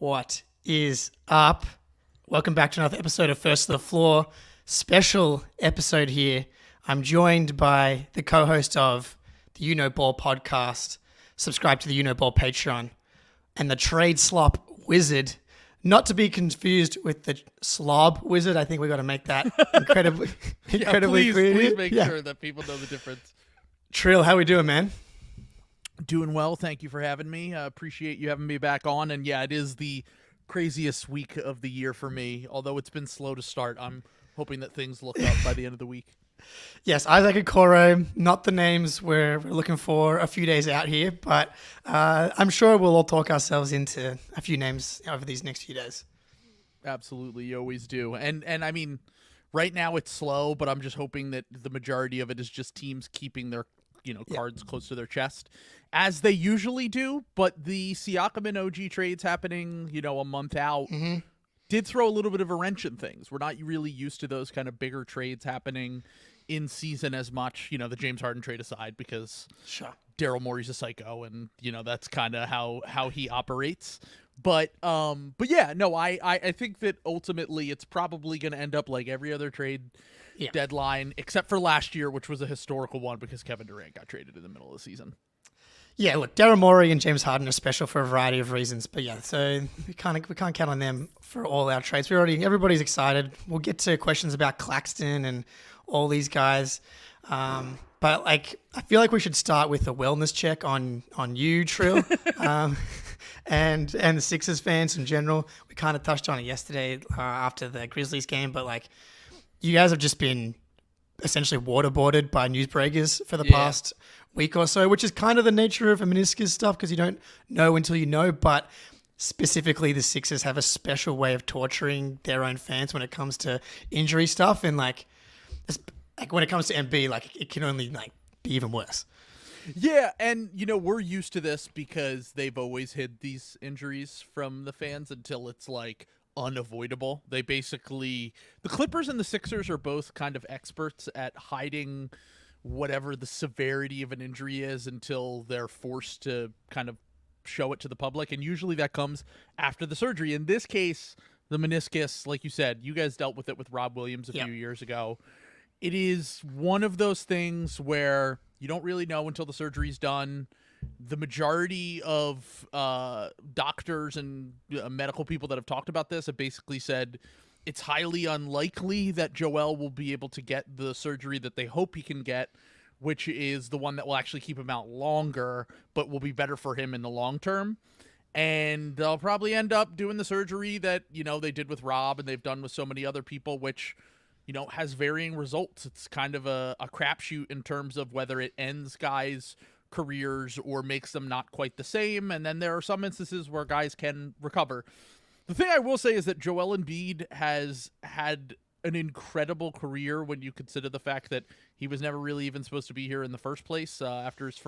What is up? Welcome back to another episode of First to the Floor. Special episode here. I'm joined by the co-host of the You Know Ball podcast, subscribe to the You Know Ball Patreon, and the trade slop wizard, not to be confused with the slob wizard. I think we got to make that incredibly clear. Please make sure that people know the difference. Trill, how we doing, man? Doing well. Thank you for having me. Appreciate you having me back on. And yeah, it is the craziest week of the year for me. Although it's been slow to start, I'm hoping that things look up by the end of the week. Yes, Isaac and Koro, not the names we're looking for a few days out here, but I'm sure we'll all talk ourselves into a few names over these next few days. Absolutely, you always do. And I mean, right now it's slow, but I'm just hoping that the majority of it is just teams keeping their cards close to their chest, as they usually do. But the Siakam and OG trades happening, a month out, did throw a little bit of a wrench in things. We're not really used to those kind of bigger trades happening in season as much, the James Harden trade aside, because Daryl Morey's a psycho, and that's kind of how he operates. But yeah, no, I think that ultimately it's probably going to end up like every other trade deadline, except for last year, which was a historical one because Kevin Durant got traded in the middle of the season. Yeah, look, Daryl Morey and James Harden are special for a variety of reasons, but yeah, so we can't count on them for all our trades. Everybody's excited. We'll get to questions about Claxton and all these guys, but I feel like we should start with a wellness check on you, Trill, and the Sixers fans in general. We kind of touched on it yesterday after the Grizzlies game, but you guys have just been essentially waterboarded by newsbreakers for the past week or so, which is kind of the nature of a meniscus stuff because you don't know until you know. But specifically, the Sixers have a special way of torturing their own fans when it comes to injury stuff, and when it comes to Embiid, it can only be even worse. Yeah, and we're used to this because they've always hid these injuries from the fans until it's unavoidable. They basically, the Clippers and the Sixers are both kind of experts at hiding whatever the severity of an injury is until they're forced to kind of show it to the public, and usually that comes after the surgery. In this case, the meniscus, like you said, you guys dealt with it with Rob Williams a few years ago. It is one of those things where you don't really know until the surgery's done. The majority of doctors and medical people that have talked about this have basically said it's highly unlikely that Joel will be able to get the surgery that they hope he can get, which is the one that will actually keep him out longer, but will be better for him in the long term. And they'll probably end up doing the surgery that, they did with Rob and they've done with so many other people, which, has varying results. It's kind of a crapshoot in terms of whether it ends guys' careers or makes them not quite the same. And then there are some instances where guys can recover. The thing I will say is that Joel Embiid has had an incredible career when you consider the fact that he was never really even supposed to be here in the first place after his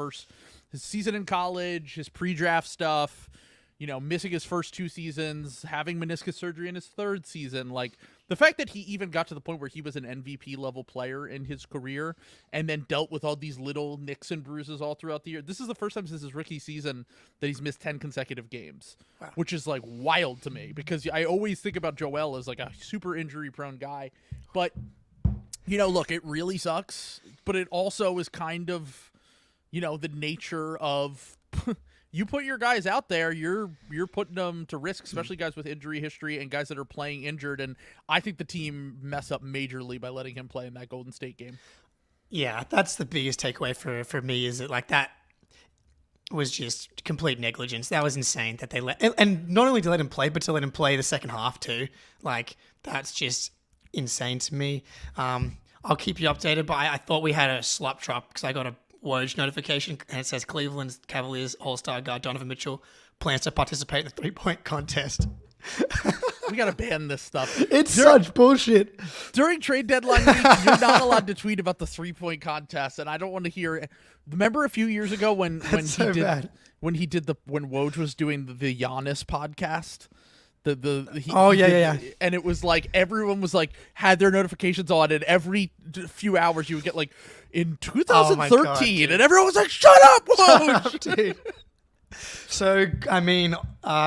season in college, his pre-draft stuff, missing his first 2 seasons, having meniscus surgery in his 3rd season. The fact that he even got to the point where he was an MVP level player in his career and then dealt with all these little nicks and bruises all throughout the year. This is the first time since his rookie season that he's missed 10 consecutive games, which is wild to me because I always think about Joel as a super injury prone guy. But, look, it really sucks, but it also is kind of, the nature of you put your guys out there, you're putting them to risk, especially guys with injury history and guys that are playing injured. And I think the team messed up majorly by letting him play in that Golden State game. Yeah, that's the biggest takeaway for me is that that was just complete negligence. That was insane that they let, and not only to let him play, but to let him play the second half too. That's just insane to me. I'll keep you updated, but I thought we had a slop drop because I got a Woj notification and it says Cleveland Cavaliers All-Star guard Donovan Mitchell plans to participate in the 3-point contest. We got to ban this stuff. It's such bullshit. During trade deadline week, you're not allowed to tweet about the 3-point contest, and I don't want to hear it. Remember a few years ago when Woj was doing the Giannis podcast? And it was everyone was had their notifications on, and every few hours you would get in 2013, and everyone was like, "Shut up, Woj!" Dude. So, I mean,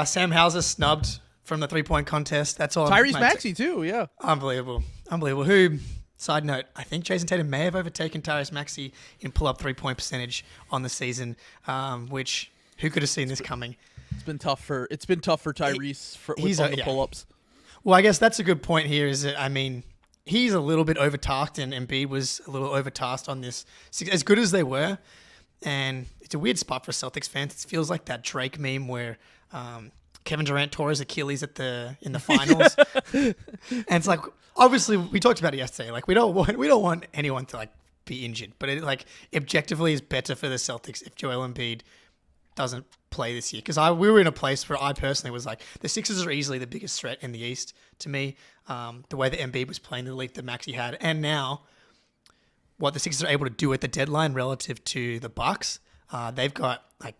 Sam Hauser snubbed from the 3-point contest. That's all. Tyrese Maxey too, yeah. Unbelievable. Who, side note, I think Jason Tatum may have overtaken Tyrese Maxey in pull-up 3-point percentage on the season, which who could have seen this coming? It's been tough for Tyrese with the pull-ups. Well, I guess that's a good point here is that, I mean, he's a little bit overtasked and Embiid was a little overtasked on this. As good as they were, and it's a weird spot for Celtics fans. It feels like that Drake meme where Kevin Durant tore his Achilles in the finals. And it's like, obviously, we talked about it yesterday. Like, we don't want anyone to like be injured, but it like objectively is better for the Celtics if Joel Embiid doesn't play this year. Because we were in a place where I personally was like, the Sixers are easily the biggest threat in the East to me. The way that Embiid was playing, the lead that Maxey had, and now what the Sixers are able to do at the deadline relative to the Bucks, they've got like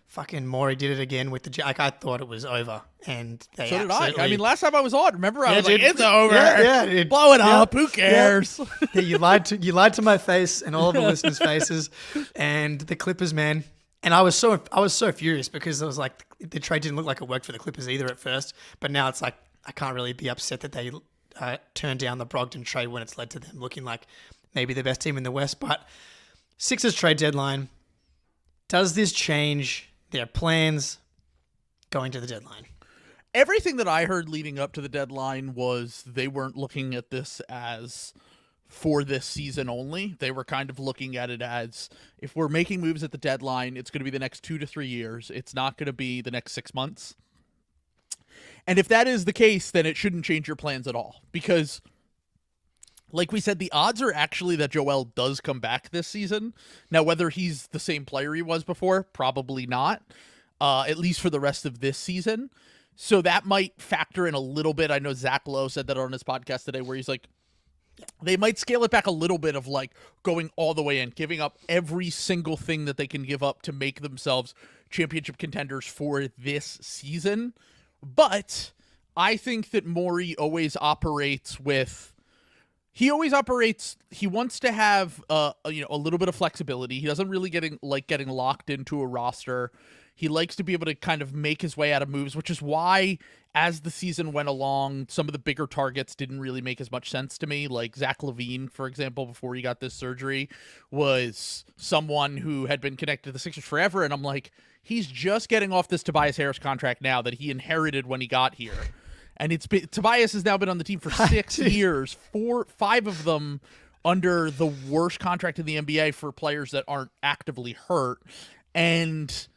fucking Morey did it again with the like I thought it was over, and they so did I. I mean, last time I was on, remember I was like, it's over. Yeah, blow it up. Who cares? Yeah, you lied to my face and all of the listeners' faces, and the Clippers, man. And I was so furious because it was like the trade didn't look like it worked for the Clippers either at first, but now it's like I can't really be upset that they turned down the Brogdon trade when it's led to them looking like maybe the best team in the West. But Sixers trade deadline, does this change their plans going to the deadline? Everything that I heard leading up to the deadline was they weren't looking at this as for this season only. They were kind of looking at it as, if we're making moves at the deadline, it's going to be the next 2 to 3 years. It's not going to be the next 6 months. And if that is the case, then it shouldn't change your plans at all. Because, like we said, the odds are actually that Joel does come back this season. Now, whether he's the same player he was before, probably not, at least for the rest of this season. So that might factor in a little bit. I know Zach Lowe said that on his podcast today, where he's like, they might scale it back a little bit of like going all the way in, giving up every single thing that they can give up to make themselves championship contenders for this season. But I think that Morey always operates with, he wants to have a little bit of flexibility. He doesn't really getting locked into a roster. He likes to be able to kind of make his way out of moves, which is why as the season went along, some of the bigger targets didn't really make as much sense to me. Like Zach LaVine, for example, before he got this surgery, was someone who had been connected to the Sixers forever. And I'm like, he's just getting off this Tobias Harris contract now that he inherited when he got here. And Tobias has now been on the team for 6 years, 5 of them under the worst contract in the NBA for players that aren't actively hurt. And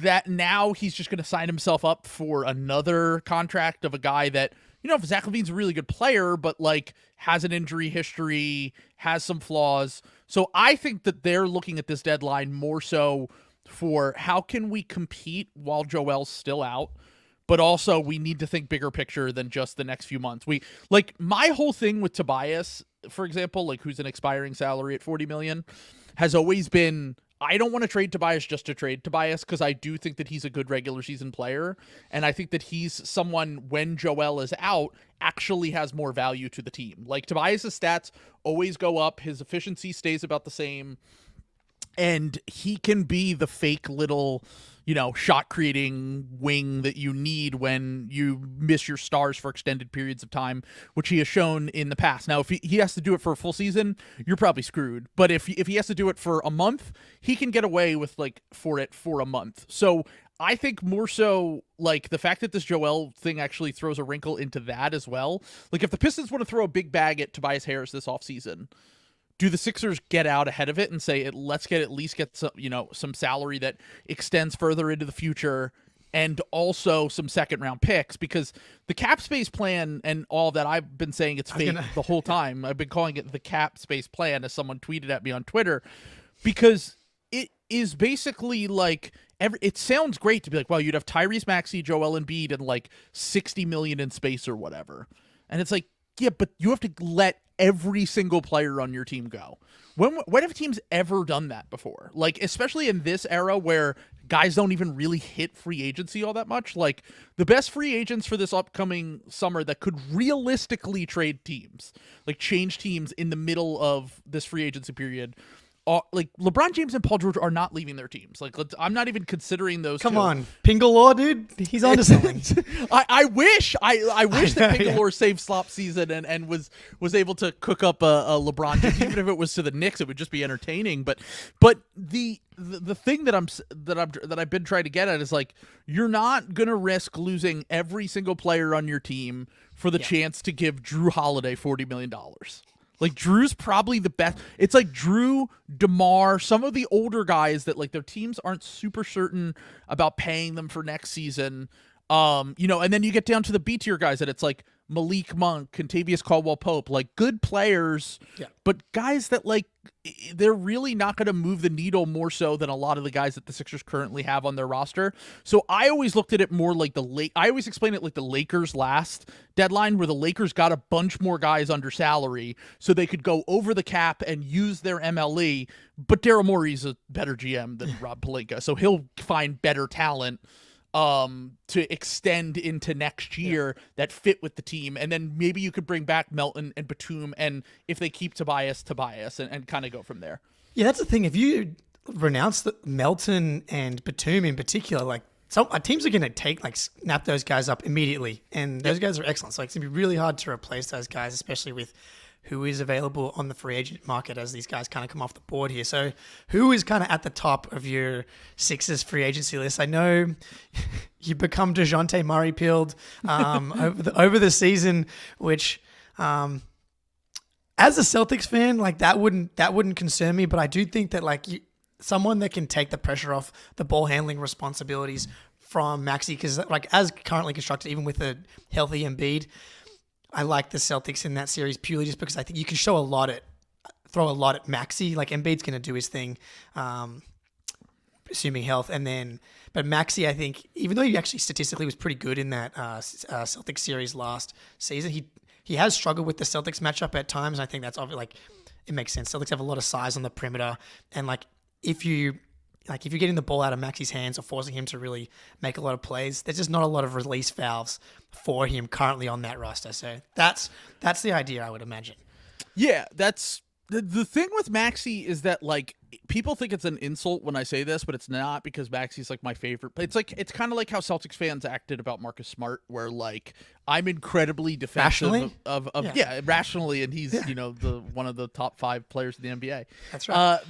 that now he's just going to sign himself up for another contract of a guy that, if Zach LaVine's a really good player, but like has an injury history, has some flaws. So I think that they're looking at this deadline more so for how can we compete while Joel's still out, but also we need to think bigger picture than just the next few months. My whole thing with Tobias, for example, like who's an expiring salary at $40 million, has always been, I don't want to trade Tobias just to trade Tobias, because I do think that he's a good regular season player. And I think that he's someone, when Joel is out, actually has more value to the team. Like Tobias's stats always go up. His efficiency stays about the same. And he can be the fake little, shot creating wing that you need when you miss your stars for extended periods of time, which he has shown in the past. Now, if he has to do it for a full season, you're probably screwed. But if he has to do it for a month, he can get away with for a month. So I think more so like the fact that this Joel thing actually throws a wrinkle into that as well. Like if the Pistons want to throw a big bag at Tobias Harris this offseason, do the Sixers get out ahead of it and say, let's at least get some salary that extends further into the future, and also some second round picks? Because the cap space plan and all that, I've been saying it's fake the whole time. I've been calling it the cap space plan, as someone tweeted at me on Twitter, because it is basically like it sounds great to be like, well, you'd have Tyrese Maxey, Joel Embiid, and like $60 million in space or whatever. And it's like, yeah, but you have to let every single player on your team go. When have teams ever done that before? Like, especially in this era where guys don't even really hit free agency all that much. Like, the best free agents for this upcoming summer that could realistically trade teams, like change teams in the middle of this free agency period, like LeBron James and Paul George are not leaving their teams. Like I'm not even considering those. Come two. on, Pingalore, dude, he's onto something. I wish that Pingalore saved slop season and was able to cook up a LeBron James, even if it was to the Knicks, it would just be entertaining. But the thing that I've been trying to get at is like, you're not gonna risk losing every single player on your team for the chance to give Drew Holiday $40 million. Like, Drew's probably the best. It's like Drew, DeMar, some of the older guys that, like, their teams aren't super certain about paying them for next season. And then you get down to the B tier guys that it's like Malik Monk, Contavious Caldwell-Pope, like good players, but guys that like they're really not going to move the needle more so than a lot of the guys that the Sixers currently have on their roster. So I always looked at it more like I always explain it like the Lakers last deadline, where the Lakers got a bunch more guys under salary so they could go over the cap and use their MLE. But Daryl Morey's a better GM than Rob Pelinka, so he'll find better talent to extend into next year that fit with the team. And then maybe you could bring back Melton and Batum, and if they keep Tobias and kind of go from there. Yeah, that's the thing. If you renounce Melton and Batum in particular, like some teams are going to snap those guys up immediately, and those guys are excellent. So it's going to be really hard to replace those guys, especially with who is available on the free agent market as these guys kind of come off the board here. So who is kind of at the top of your Sixers free agency list? I know you become DeJounte Murray pilled over the season, which as a Celtics fan, like that wouldn't concern me, but I do think that someone that can take the pressure off the ball handling responsibilities from Maxey, because like as currently constructed, even with a healthy Embiid, I like the Celtics in that series purely just because I think you can throw a lot at Maxey. Like Embiid's going to do his thing, assuming health, but Maxey, I think, even though he actually statistically was pretty good in that Celtics series last season, he has struggled with the Celtics matchup at times. And I think that's obviously it makes sense. Celtics have a lot of size on the perimeter, and if you're getting the ball out of Maxey's hands or forcing him to really make a lot of plays, there's just not a lot of release valves for him currently on that roster. So that's the idea, I would imagine. Yeah, that's the thing with Maxey is that people think it's an insult when I say this, but it's not, because Maxey's my favorite. It's kind of like how Celtics fans acted about Marcus Smart, where I'm incredibly defensive of rationally, and he's the one of the top 5 players in the NBA. That's right.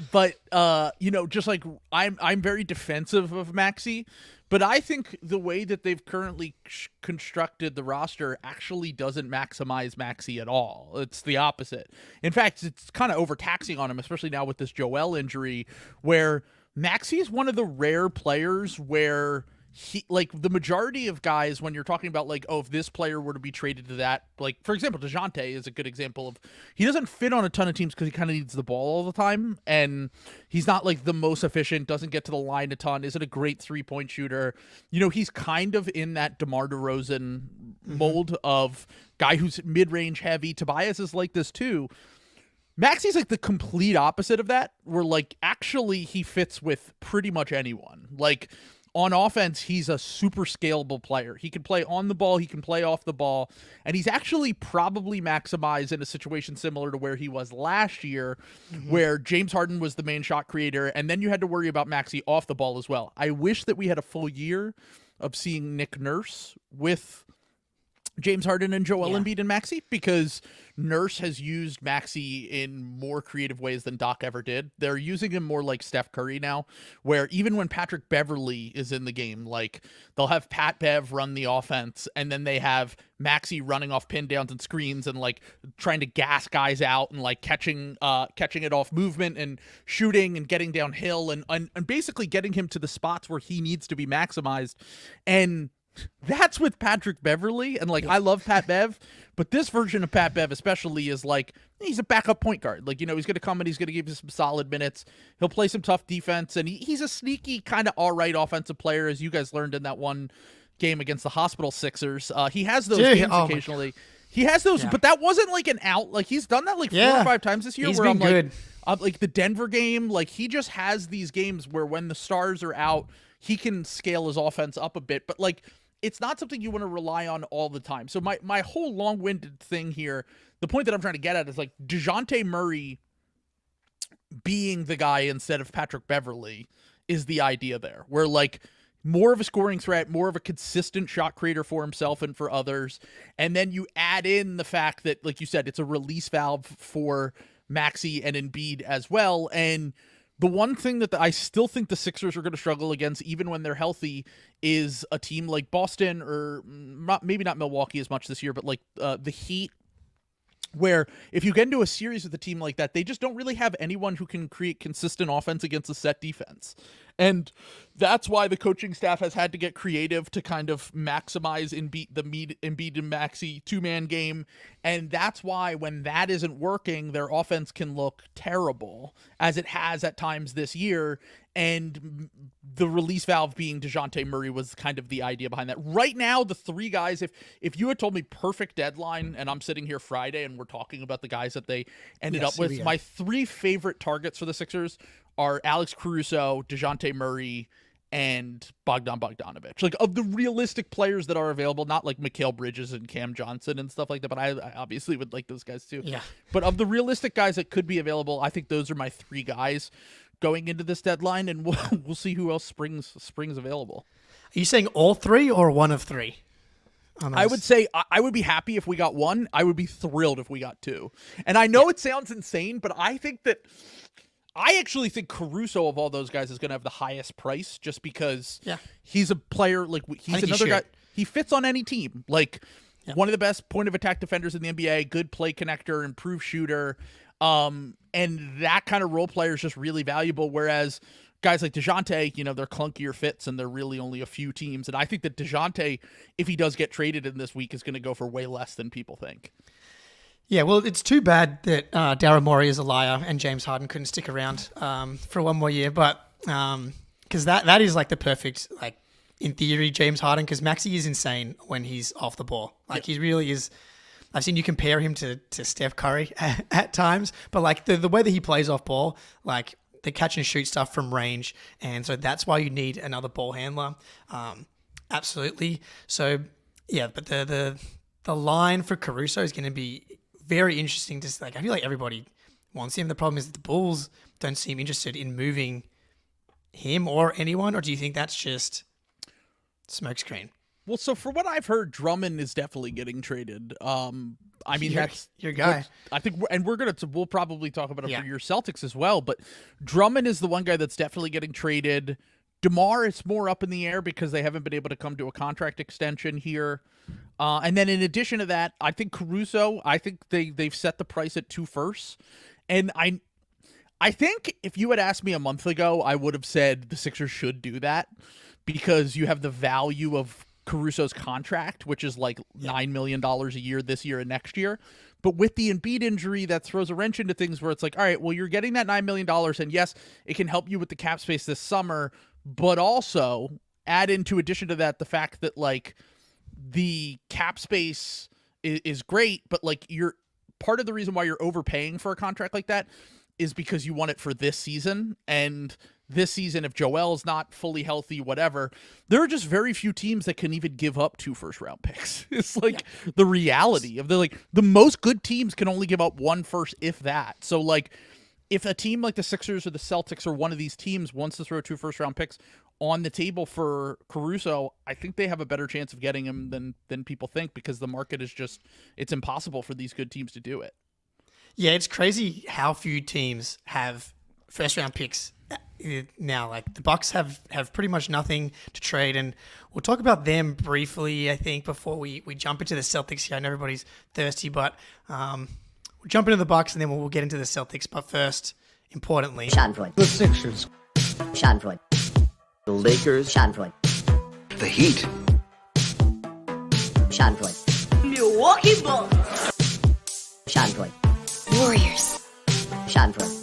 Just I'm very defensive of Maxey. But I think the way that they've currently constructed the roster actually doesn't maximize Maxey at all. It's the opposite. In fact, it's kind of overtaxing on him, especially now with this Joel injury, where Maxey is one of the rare players where he, the majority of guys, when you're talking about if this player were to be traded to that, for example, DeJounte is a good example of, he doesn't fit on a ton of teams because he kind of needs the ball all the time, and he's not the most efficient, doesn't get to the line a ton, isn't a great 3-point shooter. He's kind of in that DeMar DeRozan mold of guy who's mid-range heavy. Tobias is like this too. Maxey's the complete opposite of that, where actually he fits with pretty much anyone. On offense, he's a super scalable player. He can play on the ball, he can play off the ball, and he's actually probably maximized in a situation similar to where he was last year, where James Harden was the main shot creator, and then you had to worry about Maxey off the ball as well. I wish that we had a full year of seeing Nick Nurse with James Harden and Joel Embiid and Maxey, because Nurse has used Maxey in more creative ways than Doc ever did. They're using him more like Steph Curry now, where even when Patrick Beverley is in the game, they'll have Pat Bev run the offense, and then they have Maxey running off pin downs and screens and trying to gas guys out and catching it off movement and shooting and getting downhill and basically getting him to the spots where he needs to be maximized. And that's with Patrick Beverley, and I love Pat Bev, but this version of Pat Bev especially is he's a backup point guard. He's going to come and he's going to give you some solid minutes. He'll play some tough defense, and he's a sneaky kind of all right offensive player, as you guys learned in that one game against the Hospital Sixers. He has those games occasionally. He has those, but that wasn't an out. He's done that 4 or 5 times this year. He's where been good. The Denver game, he just has these games where when the stars are out, he can scale his offense up a bit, but it's not something you want to rely on all the time. So my whole long-winded thing here, the point that I'm trying to get at is DeJounte Murray being the guy instead of Patrick Beverley is the idea there. Where like more of a scoring threat, more of a consistent shot creator for himself and for others. And then you add in the fact that, like you said, it's a release valve for Maxey and Embiid as well. And the one thing that I still think the Sixers are going to struggle against, even when they're healthy, is a team like Boston, or maybe not Milwaukee as much this year, but like the Heat, where if you get into a series with a team like that, they just don't really have anyone who can create consistent offense against a set defense. And that's why the coaching staff has had to get creative to kind of maximize Embiid and Maxey two-man game. And that's why when that isn't working, their offense can look terrible, as it has at times this year. And the release valve being DeJounte Murray was kind of the idea behind that. Right now, the three guys, if you had told me perfect deadline, and I'm sitting here Friday and we're talking about the guys that they ended up with, my three favorite targets for the Sixers are Alex Caruso, DeJounte Murray, and Bogdan Bogdanovic. Like, of the realistic players that are available, not like Mikal Bridges and Cam Johnson and stuff like that, but I obviously would like those guys too. Yeah. But of the realistic guys that could be available, I think those are my three guys going into this deadline, and we'll see who else springs available. Are you saying all three or one of three? I would say I would be happy if we got one. I would be thrilled if we got two. And I know it sounds insane, but I actually think Caruso of all those guys is going to have the highest price, just because he's a player, like he's another guy. He fits on any team. Like one of the best point of attack defenders in the NBA, good play connector, improved shooter. And that kind of role player is just really valuable. Whereas guys like DeJounte, they're clunkier fits and they're really only a few teams. And I think that DeJounte, if he does get traded in this week, is going to go for way less than people think. Yeah, well, it's too bad that Daryl Morey is a liar and James Harden couldn't stick around for one more year. But because that is like the perfect, like in theory, James Harden, because Maxey is insane when he's off the ball. Like he really is. I've seen you compare him to Steph Curry at times, but like the way that he plays off ball, like the catch and shoot stuff from range. And so that's why you need another ball handler. Absolutely. So yeah, but the line for Caruso is going to be very interesting to like. I feel like everybody wants him. The problem is that the Bulls don't seem interested in moving him or anyone, or do you think that's just smokescreen? Well, so for what I've heard, Drummond is definitely getting traded. I mean, that's your guy. I think, and we'll probably talk about it for your Celtics as well. But Drummond is the one guy that's definitely getting traded. DeMar is more up in the air because they haven't been able to come to a contract extension here. And then in addition to that, I think Caruso, I think they've set the price at 2 firsts. And I think if you had asked me a month ago, I would have said the Sixers should do that, because you have the value of Caruso's contract, which is like $9 million a year this year and next year. But with the Embiid injury, that throws a wrench into things where it's like, all right, well, you're getting that $9 million, and yes, it can help you with the cap space this summer, but also add into addition to that the fact that like the cap space is great, but like you're part of the reason why you're overpaying for a contract like that is because you want it for this season. And this season, if Joel's not fully healthy, whatever, there are just very few teams that can even give up 2 first-round picks. It's like the reality of the most good teams can only give up 1 first, if that. So like if a team like the Sixers or the Celtics or one of these teams wants to throw 2 first-round picks on the table for Caruso, I think they have a better chance of getting him than people think, because the market is just, it's impossible for these good teams to do it. Yeah, it's crazy how few teams have first-round picks now. Like the Bucks have pretty much nothing to trade, and we'll talk about them briefly, I think, before we jump into the Celtics here. I know everybody's thirsty, but we'll jump into the Bucks and then we'll get into the Celtics. But first, importantly, Schadenfreude. The Sixers. Schadenfreude. The Lakers. Schadenfreude. The Heat. Schadenfreude. Milwaukee Bucks. Schadenfreude. Warriors. Schadenfreude.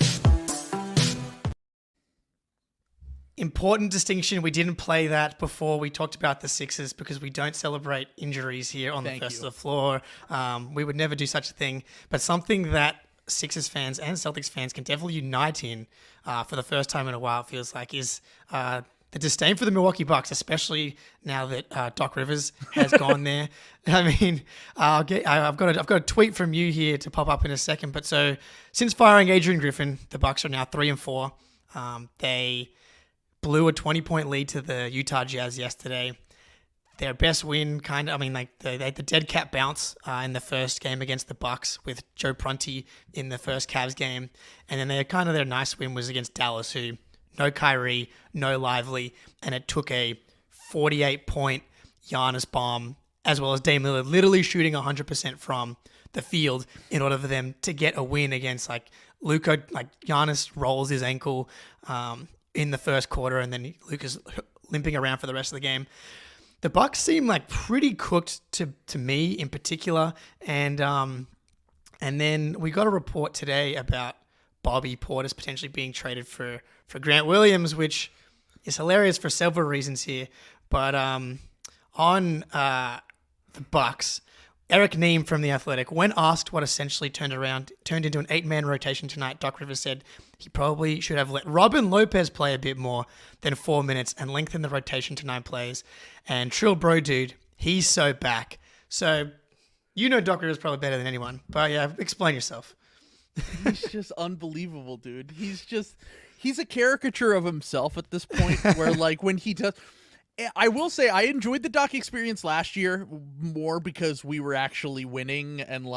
important distinction. We didn't play that before we talked about the Sixers because we don't celebrate injuries here on the first of the floor. We would never do such a thing. But something that Sixers fans and Celtics fans can definitely unite in for the first time in a while, it feels like, is the disdain for the Milwaukee Bucks, especially now that Doc Rivers has gone there. I mean, I've got a tweet from you here to pop up in a second. But so since firing Adrian Griffin, the Bucks are now 3-4. They blew a 20-point lead to the Utah Jazz yesterday. Their best win, they had the dead cat bounce in the first game against the Bucks with Joe Prunty in the first Cavs game, and then their nice win was against Dallas, who no Kyrie, no Lively, and it took a 48-point Giannis bomb as well as Dame Lillard literally shooting 100% from the field in order for them to get a win against Luka. Giannis rolls his ankle in the first quarter, and then Luka's limping around for the rest of the game. The Bucks seem pretty cooked to me in particular, and then we got a report today about Bobby Portis potentially being traded for Grant Williams, which is hilarious for several reasons here. But on the Bucks, Eric Neem from The Athletic, when asked what essentially turned into an 8-man rotation tonight, Doc Rivers said he probably should have let Robin Lopez play a bit more than 4 minutes and lengthen the rotation to 9 players. And TrillBroDude, he's so back. So, Doc Rivers probably better than anyone. But yeah, explain yourself. He's just unbelievable, dude. He's a caricature of himself at this point where when he does... I will say I enjoyed the Doc experience last year more because we were actually winning and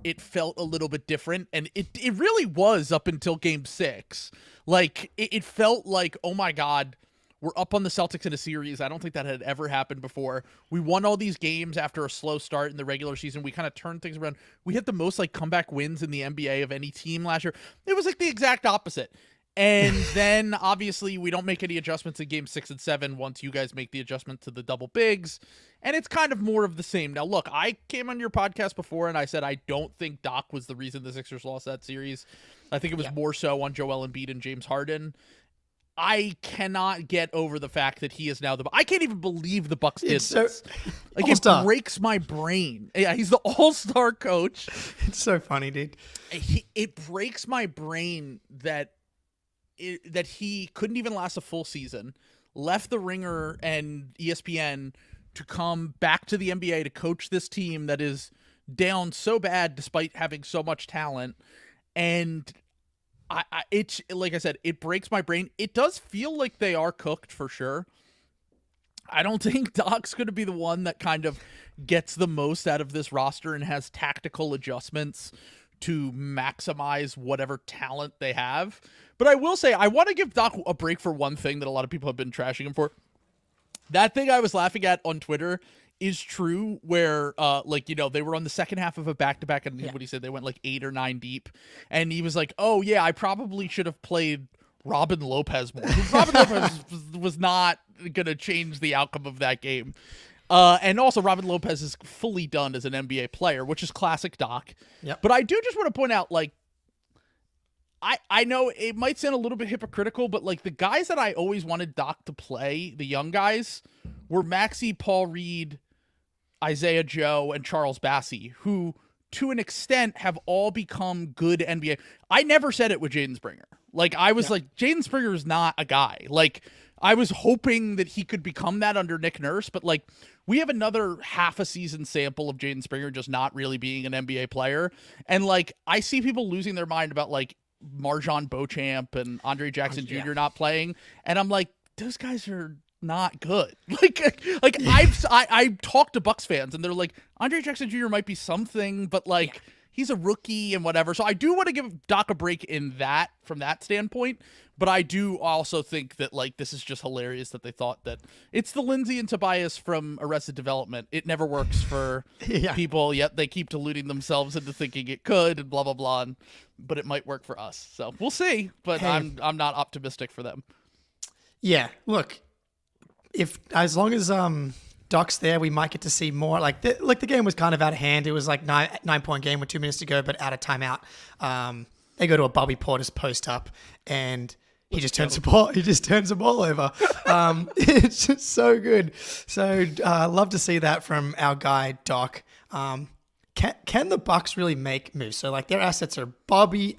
it felt a little bit different, and it really was up until game 6. It felt like, oh my God, we're up on the Celtics in a series. I don't think that had ever happened before. We won all these games after a slow start in the regular season. We kind of turned things around. We had the most comeback wins in the NBA of any team last year. It was the exact opposite. And then obviously we don't make any adjustments in game 6 and 7 once you guys make the adjustment to the double bigs. And it's kind of more of the same. Now, look, I came on your podcast before and I said I don't think Doc was the reason the Sixers lost that series. I think it was more so on Joel Embiid and James Harden. I cannot get over the fact that he is now I can't even believe the Bucks did this. It breaks my brain. Yeah, he's the all-star coach. It's so funny, dude. It breaks my brain that he couldn't even last a full season, left the Ringer and ESPN to come back to the NBA to coach this team that is down so bad despite having so much talent. And it's like I said, it breaks my brain. It does feel like they are cooked for sure. I don't think Doc's going to be the one that kind of gets the most out of this roster and has tactical adjustments to maximize whatever talent they have. But I will say, I want to give Doc a break for one thing that a lot of people have been trashing him for. That thing I was laughing at on Twitter is true, where, they were on the second half of a back-to-back, and what he said, they went 8 or 9 deep. And he was like, oh, yeah, I probably should have played Robin Lopez more. Robin Lopez was not going to change the outcome of that game. And also, Robin Lopez is fully done as an NBA player, which is classic Doc. Yep. But I do just want to point out, I know it might sound a little bit hypocritical, but the guys that I always wanted Doc to play, the young guys, were Maxey, Paul Reed, Isaiah Joe, and Charles Bassey, who to an extent have all become good NBA. I never said it with Jaden Springer. I was Jaden Springer is not a guy. I was hoping that he could become that under Nick Nurse, but we have another half a season sample of Jaden Springer just not really being an NBA player. And I see people losing their mind about Marjon Beauchamp and Andre Jackson Jr. not playing, and I'm those guys are not good. I've talked to Bucks fans and they're Andre Jackson Jr. might be something, but he's a rookie and whatever. So I do want to give Doc a break from that standpoint, but I do also think that this is just hilarious that they thought that it's the Lindsay and Tobias from Arrested Development. It never works for people, yet they keep deluding themselves into thinking it could and blah blah blah. But it might work for us. So we'll see. But I'm not optimistic for them. Yeah, look, as long as Doc's there, we might get to see more. The game was kind of out of hand. It was 9-point game with 2 minutes to go, but out of timeout. They go to a Bobby Portis post up, and he just turns the ball. He just turns the ball over. It's just so good. So love to see that from our guy Doc. Can the Bucks really make moves? So their assets are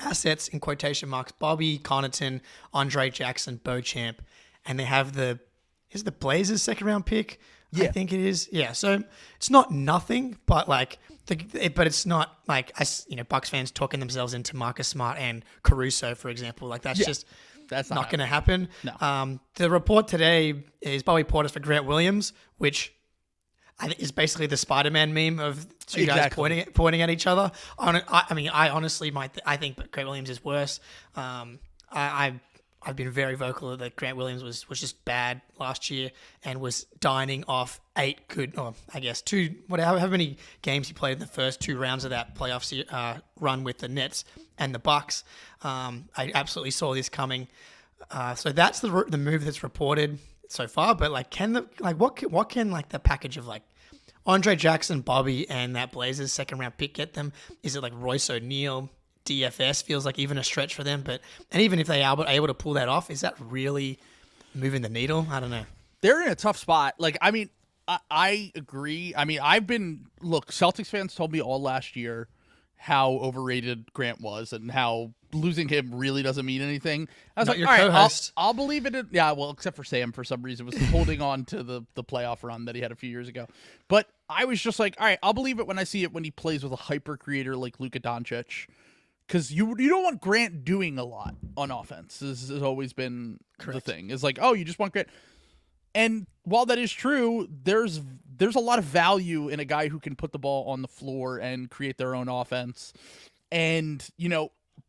assets in quotation marks, Bobby Connaughton, Andre Jackson, Beauchamp, and they have the Blazers second round pick. I Yeah. think it is. Yeah. So it's not nothing, but like, but it's not like Bucks fans talking themselves into Marcus Smart and Caruso, for example. Like that's just That's not going to happen. No. The report today is Bobby Portis for Grant Williams, which I think is basically the Spider-Man meme of two guys pointing at each other. I mean, I honestly I think Grant Williams is worse. I've been very vocal that Grant Williams was just bad last year and was dining off however many games he played in the first 2 rounds of that playoff run with the Nets and the Bucks. I absolutely saw this coming. So that's the move that's reported so far. But like, what can like the package of like Andre Jackson, Bobby, and that Blazers second round pick get them? Is it like Royce O'Neal? DFS feels like even a stretch for them, and even if they are able to pull that off, is that really moving the needle? I don't know. They're in a tough spot. Like, I mean, I agree. I mean, Celtics fans told me all last year how overrated Grant was and how losing him really doesn't mean anything. I was Not like, your all right, co-host. I'll believe it. Yeah, well, except for Sam for some reason was holding on to the playoff run that he had a few years ago. But I was just like, all right, I'll believe it when I see it when he plays with a hyper creator like Luka Doncic. Because you don't want Grant doing a lot on offense. This has always been the thing. It's like, oh, you just want Grant. And while that is true, there's a lot of value in a guy who can put the ball on the floor and create their own offense. And,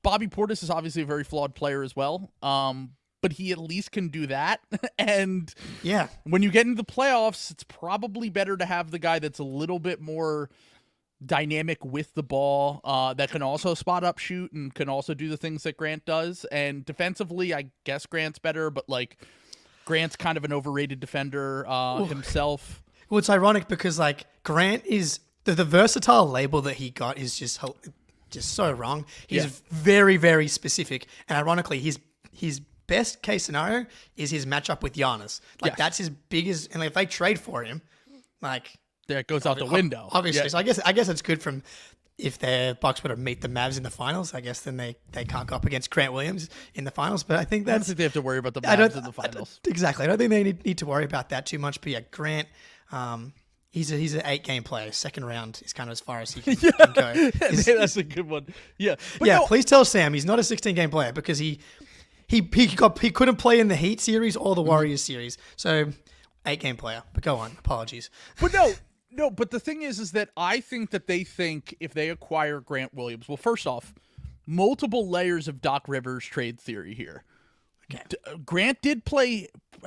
Bobby Portis is obviously a very flawed player as well. But he at least can do that. And yeah, when you get into the playoffs, it's probably better to have the guy that's a little bit more dynamic with the ball, that can also spot up shoot and can also do the things that Grant does. And defensively, I guess Grant's better, but like Grant's kind of an overrated defender himself. Well, it's ironic because like Grant is the versatile label that he got is just so wrong. He's very, very specific, and ironically, his best case scenario is his matchup with Giannis. Like that's his biggest, and if they trade for him, like. That goes out the window. Obviously. Yeah. So I guess it's good from if the Bucks were to meet the Mavs in the finals. I guess then they can't go up against Grant Williams in the finals. But I think I don't think they have to worry about the Mavs in the finals. Exactly. I don't think they need to worry about that too much. But yeah, Grant, he's an 8-game player. Second round is kind of as far as he can go. That's a good one. Yeah. But please tell Sam he's not a 16-game player because he couldn't play in the Heat series or the Warriors series. So 8-game player. But go on. Apologies. But no, but the thing is that I think that they think if they acquire Grant Williams, well, first off, multiple layers of Doc Rivers trade theory here. Okay. Grant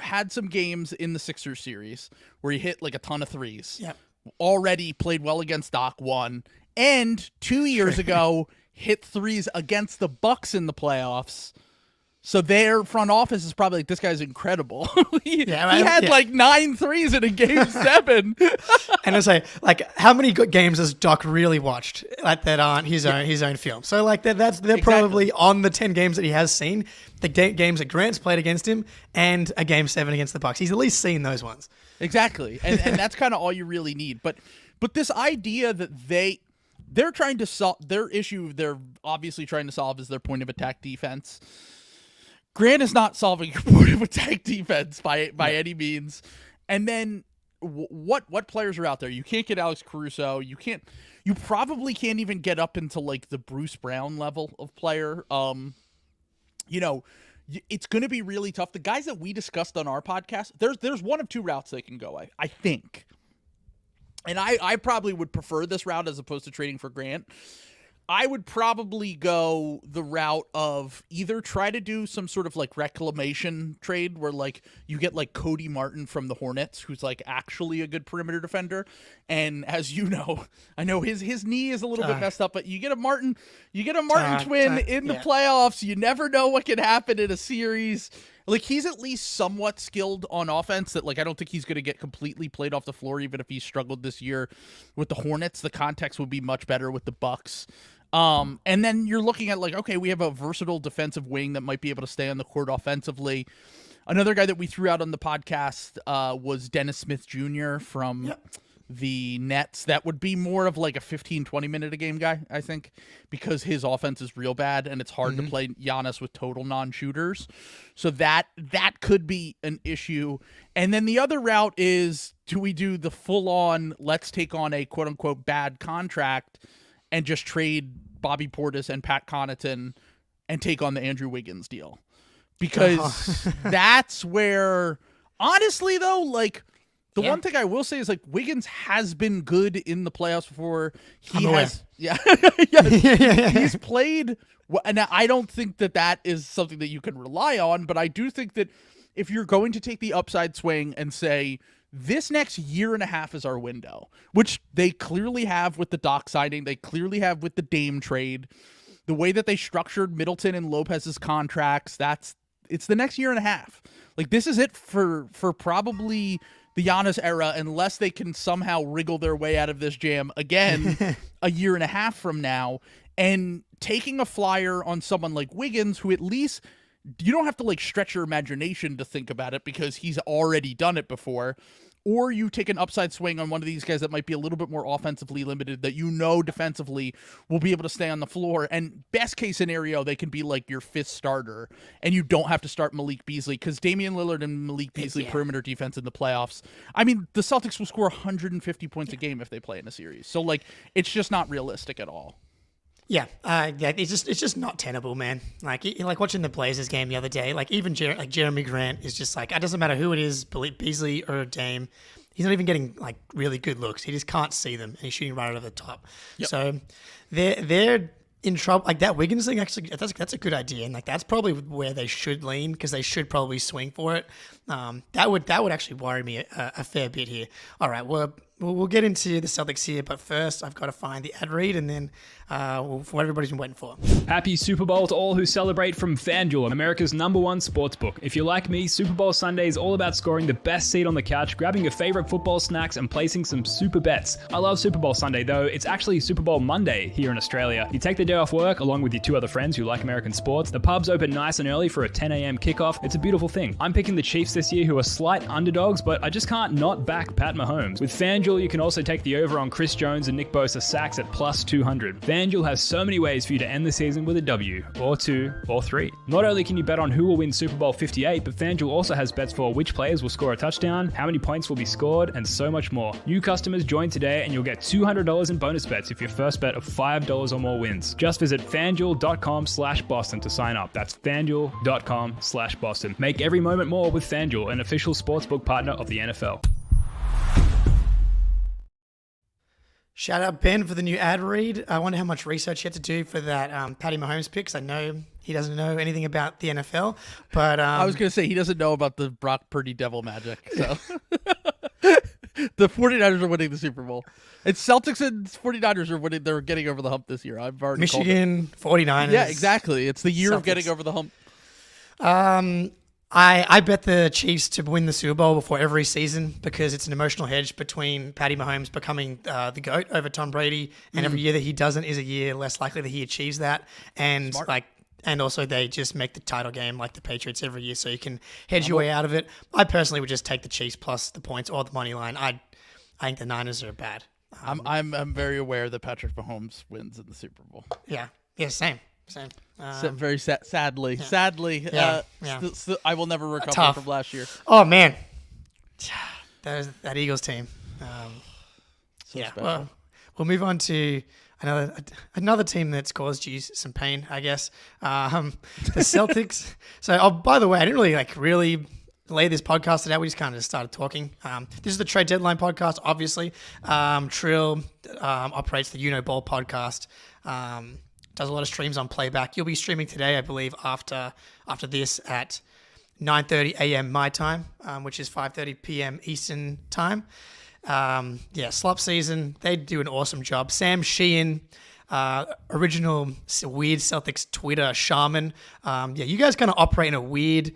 had some games in the Sixers series where he hit like a ton of threes. Yep. Already played well against Doc, won. And 2 years ago, hit threes against the Bucks in the playoffs. So their front office is probably like, this guy's incredible. he had like 9 threes in a game 7. And I say, like, how many games has Doc really watched like that aren't his own film? So like they're probably on the 10 games that he has seen, the games that Grant's played against him, and a game 7 against the Bucks. He's at least seen those ones. Exactly, and that's kind of all you really need. But this idea that they're trying to solve their issue, they're obviously trying to solve is their point of attack defense. Grant is not solving your point of attack defense by any means. And then what players are out there? You can't get Alex Caruso. You probably can't even get up into like the Bruce Brown level of player. It's going to be really tough. The guys that we discussed on our podcast, there's one of 2 routes they can go, I think. And I probably would prefer this route as opposed to trading for Grant. I would probably go the route of either try to do some sort of like reclamation trade where like you get like Cody Martin from the Hornets, who's like actually a good perimeter defender. And as you know, I know his knee is a little bit messed up, but you get a Martin twin in the playoffs. You never know what can happen in a series. Like he's at least somewhat skilled on offense that like I don't think he's going to get completely played off the floor even if he struggled this year with the Hornets. The context would be much better with the Bucks. And then you're looking at like, okay, we have a versatile defensive wing that might be able to stay on the court offensively. Another guy that we threw out on the podcast was Dennis Smith Jr. from the Nets, that would be more of like a 15-20 minute a game guy, I think, because his offense is real bad and it's hard to play Giannis with total non-shooters. So that could be an issue. And then the other route is, do we do the full-on, let's take on a quote-unquote bad contract and just trade Bobby Portis and Pat Connaughton and take on the Andrew Wiggins deal? Because that's where, honestly, though, like, the one thing I will say is, like, Wiggins has been good in the playoffs before. He's played, and I don't think that is something that you can rely on, but I do think that if you're going to take the upside swing and say, this next year and a half is our window, which they clearly have with the Doc signing, they clearly have with the Dame trade, the way that they structured Middleton and Lopez's contracts, it's the next year and a half. Like, this is it for probably the Giannis era, unless they can somehow wriggle their way out of this jam again a year and a half from now. And taking a flyer on someone like Wiggins, who at least you don't have to like stretch your imagination to think about it because he's already done it before. Or you take an upside swing on one of these guys that might be a little bit more offensively limited, that you know defensively will be able to stay on the floor. And best case scenario, they can be like your fifth starter, and you don't have to start Malik Beasley, because Damian Lillard and Malik Beasley perimeter defense in the playoffs. I mean, the Celtics will score 150 points a game if they play in a series. So like, it's just not realistic at all. Yeah, it's just not tenable, man. Like watching the Blazers game the other day. Like even Jeremy Grant is just like, it doesn't matter who it is, Beasley or Dame. He's not even getting like really good looks. He just can't see them, and he's shooting right over the top. Yep. So they're in trouble. Like that Wiggins thing, actually, that's a good idea, and like that's probably where they should lean, because they should probably swing for it. That would actually worry me a fair bit here. All right, we'll get into the Celtics here, but first I've got to find the ad read, and then what everybody's been waiting for. Happy Super Bowl to all who celebrate from FanDuel, America's #1 sportsbook. If you're like me, Super Bowl Sunday is all about scoring the best seat on the couch, grabbing your favorite football snacks, and placing some super bets. I love Super Bowl Sunday, though. It's actually Super Bowl Monday here in Australia. You take the day off work along with your two other friends who like American sports. The pubs open nice and early for a 10 a.m. kickoff. It's a beautiful thing. I'm picking the Chiefs this year, who are slight underdogs, but I just can't not back Pat Mahomes. With FanDuel, you can also take the over on Chris Jones and Nick Bosa sacks at plus 200. FanDuel has so many ways for you to end the season with a W, or 2, or 3. Not only can you bet on who will win Super Bowl 58, but FanDuel also has bets for which players will score a touchdown, how many points will be scored, and so much more. New customers join today and you'll get $200 in bonus bets if your first bet of $5 or more wins. Just visit FanDuel.com/Boston to sign up. That's FanDuel.com/Boston. Make every moment more with FanDuel, an official sportsbook partner of the NFL. Shout out Ben for the new ad read. I wonder how much research he had to do for that Patty Mahomes pick, because I know he doesn't know anything about the NFL. But I was going to say, he doesn't know about the Brock Purdy devil magic. So the 49ers are winning the Super Bowl. It's Celtics and 49ers are winning. They're getting over the hump this year. I've already Michigan, 49ers. Yeah, exactly. It's the year Celtics. Of getting over the hump. I bet the Chiefs to win the Super Bowl before every season, because it's an emotional hedge between Patty Mahomes becoming the GOAT over Tom Brady, and every year that he doesn't is a year less likely that he achieves that. And Smart. and also they just make the title game like the Patriots every year, so you can hedge your way out of it. I personally would just take the Chiefs plus the points or the money line. I think the Niners are bad. I'm very aware that Patrick Mahomes wins in the Super Bowl. Yeah, same. Very sadly. Yeah. Sadly, Yeah. I will never recover Tough. from last year. Oh man, that Eagles team. Special. Well, we'll move on to another team that's caused you some pain, I guess. The Celtics. So, by the way, I didn't really lay this podcast today. We just kind of started talking. This is the trade deadline podcast, obviously. Trill operates the Ball podcast. Does a lot of streams on playback. You'll be streaming today, I believe, after this at 9:30 a.m. my time, which is 5:30 p.m. Eastern time. Slop season. They do an awesome job. Sam Sheehan, original weird Celtics Twitter shaman. You guys kind of operate in a weird,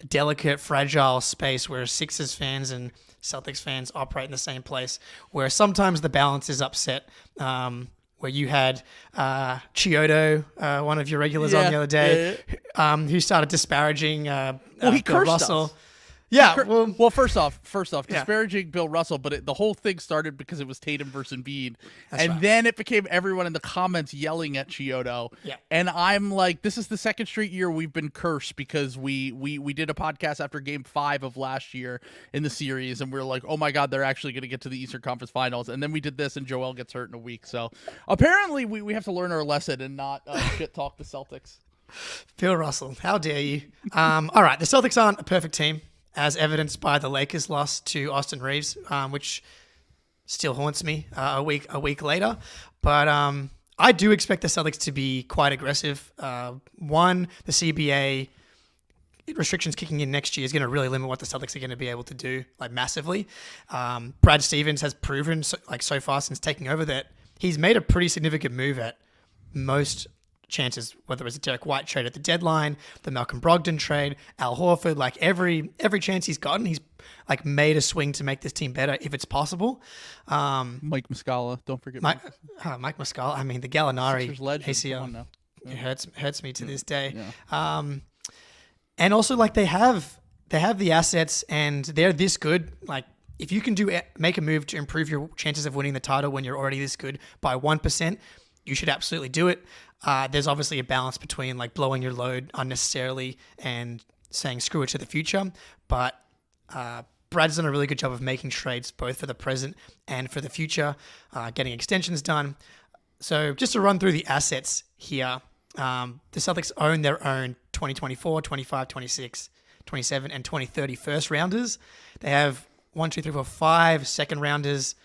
delicate, fragile space where Sixers fans and Celtics fans operate in the same place, where sometimes the balance is upset. Where you had Chiodo, one of your regulars on the other day, who started disparaging he cursed Russell. us. Yeah, well, First off, disparaging Bill Russell, but the whole thing started because it was Tatum versus Embiid, and then it became everyone in the comments yelling at Chiodo. Yeah. And I'm like, this is the second straight year we've been cursed because we did a podcast after Game 5 of last year in the series, and we are like, oh my God, they're actually going to get to the Eastern Conference Finals, and then we did this, and Joel gets hurt in a week. So apparently we have to learn our lesson and not shit talk the Celtics. Bill Russell, how dare you? All right, the Celtics aren't a perfect team, as evidenced by the Lakers' loss to Austin Reeves, which still haunts me a week later. But I do expect the Celtics to be quite aggressive. One, the CBA restrictions kicking in next year is going to really limit what the Celtics are going to be able to do, like massively. Brad Stevens has proven, so far since taking over, that he's made a pretty significant move at most chances, whether it's a Derek White trade at the deadline, the Malcolm Brogdon trade, Al Horford, like every chance he's gotten, he's like made a swing to make this team better if it's possible. Mike Muscala, don't forget Mike Muscala. I mean, the Gallinari ACL, yeah. it hurts me to this day. Yeah. And also, like, they have the assets and they're this good. Like, if you can make a move to improve your chances of winning the title when you're already this good by 1%, you should absolutely do it. There's obviously a balance between like blowing your load unnecessarily and saying screw it to the future. But Brad's done a really good job of making trades both for the present and for the future, getting extensions done. So just to run through the assets here, the Celtics own their own 2024, 25, 26, 27, and 2030 first rounders. They have 5 second rounders.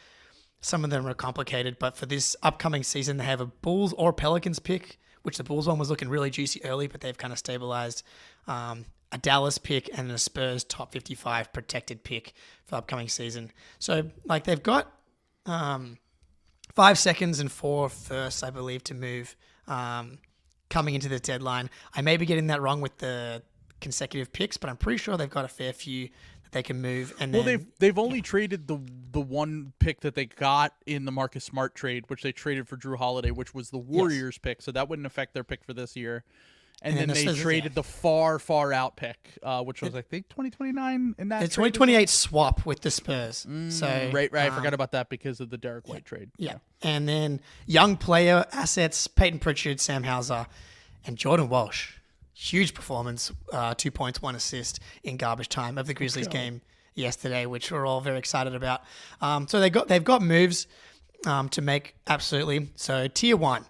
Some of them are complicated, but for this upcoming season, they have a Bulls or Pelicans pick, which the Bulls one was looking really juicy early, but they've kind of stabilized. A Dallas pick and a Spurs top 55 protected pick for the upcoming season. So, like, they've got 5 seconds and 4 firsts, I believe, to move coming into the deadline. I may be getting that wrong with the consecutive picks, but I'm pretty sure they've got a fair few that they can move. And then, they've only traded the one pick that they got in the Marcus Smart trade, which they traded for Drew Holiday, which was the Warriors pick, so that wouldn't affect their pick for this year. And then they traded the far out pick, which was, I think, 2029 in that. The 2028 swap with the Spurs. Right. I forgot about that because of the Derek White trade. Yeah. And then young player assets, Peyton Pritchard, Sam Hauser, and Jordan Walsh. Huge performance, 2 points, 1 assist in garbage time of the Grizzlies game yesterday, which we're all very excited about. So they've got moves to make, absolutely. So tier 1,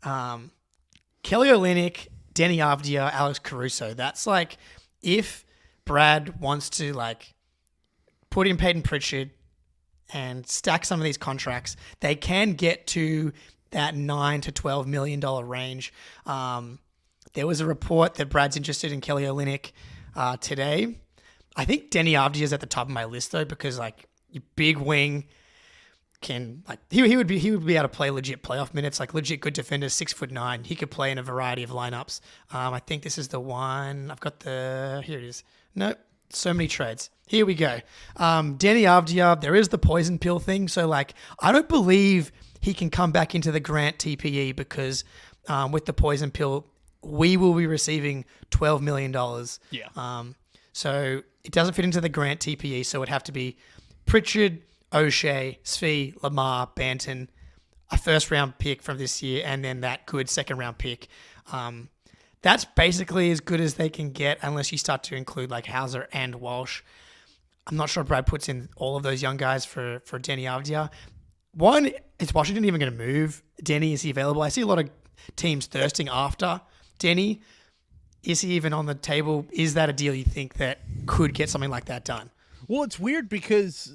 Kelly Olynyk, Denny Avdia, Alex Caruso. That's like if Brad wants to like put in Peyton Pritchard and stack some of these contracts, they can get to that $9 to $12 million range. There was a report that Brad's interested in Kelly Olynyk today. I think Denny Avdia is at the top of my list though, because like your big wing can like he would be able to play legit playoff minutes, like legit good defender, 6'9". He could play in a variety of lineups. I think this is the one. I've got here it is. Nope. So many trades. Here we go. Denny Avdia, there is the poison pill thing. So like I don't believe he can come back into the Grant TPE because with the poison pill, we will be receiving $12 million. Yeah. So it doesn't fit into the Grant TPE, so it'd have to be Pritchard, O'Shea, Svi, Lamar, Banton, a first-round pick from this year, and then that good second-round pick. That's basically as good as they can get unless you start to include like Hauser and Walsh. I'm not sure Brad puts in all of those young guys for Denny Avdia. One, is Washington even going to move Denny? Is he available? I see a lot of teams thirsting after Denny. Is he even on the table? Is that a deal you think that could get something like that done? Well, it's weird because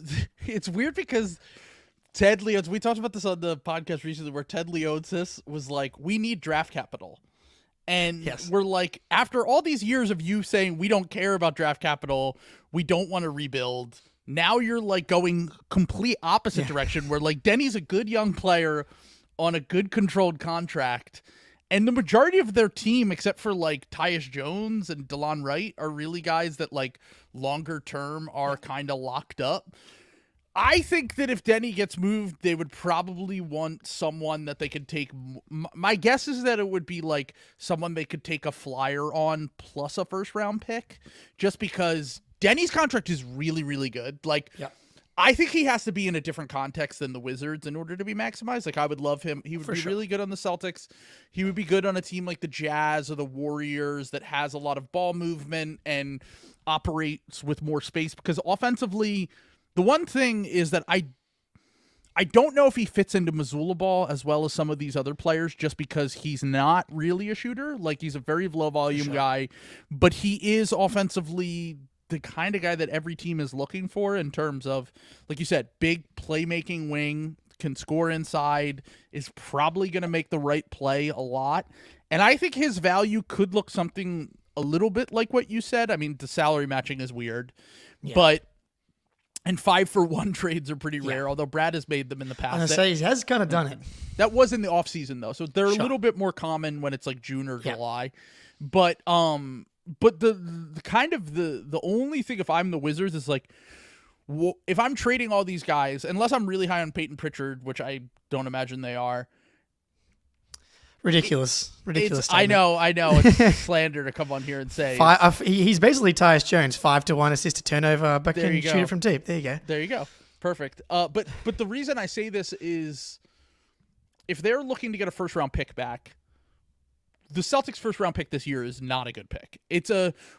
Ted Leonsis, we talked about this on the podcast recently, where Ted Leonsis was like, we need draft capital. And we're like, after all these years of you saying we don't care about draft capital, we don't want to rebuild, now you're like going complete opposite direction, where like Denny's a good young player on a good controlled contract. And the majority of their team, except for like Tyus Jones and DeLon Wright, are really guys that like longer term are kind of locked up. I think that if Denny gets moved, they would probably want someone that they could take. My guess is that it would be like someone they could take a flyer on plus a first round pick, just because Denny's contract is really, really good. Like, I think he has to be in a different context than the Wizards in order to be maximized. Like, I would love him. He would be really good on the Celtics. He would be good on a team like the Jazz or the Warriors that has a lot of ball movement and operates with more space. Because offensively, the one thing is that I don't know if he fits into Missoula ball as well as some of these other players just because he's not really a shooter. Like, he's a very low volume guy, but he is offensively the kind of guy that every team is looking for in terms of, like you said, big playmaking wing, can score inside, is probably going to make the right play a lot. And I think his value could look something a little bit like what you said. I mean, the salary matching is weird, but and 5-for-1 trades are pretty rare, although Brad has made them in the past. I was going to say, he has kind of done it. That was in the offseason, though. So they're a little bit more common when it's like June or July. But the kind of the only thing, if I'm the Wizards, is like, if I'm trading all these guys, unless I'm really high on Peyton Pritchard, which I don't imagine they are. Ridiculous. I know. It's slander to come on here and say. He's basically Tyus Jones, 5-1 assist to turnover, but can shoot it from deep. There you go. There you go. Perfect. But the reason I say this is, if they're looking to get a first round pick back, the Celtics' first round pick this year is not a good pick.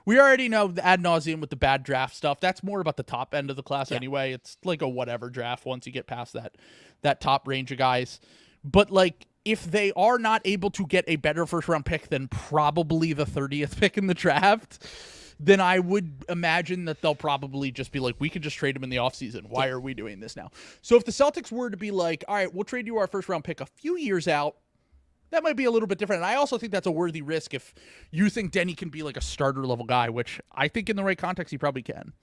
We already know the ad nauseum with the bad draft stuff. That's more about the top end of the class anyway. It's like a whatever draft once you get past that top range of guys. But like, if they are not able to get a better first round pick than probably the 30th pick in the draft, then I would imagine that they'll probably just be like, we could just trade him in the offseason. Why are we doing this now? So if the Celtics were to be like, all right, we'll trade you our first round pick a few years out, that might be a little bit different. And I also think that's a worthy risk if you think Denny can be like a starter level guy, which I think in the right context, he probably can.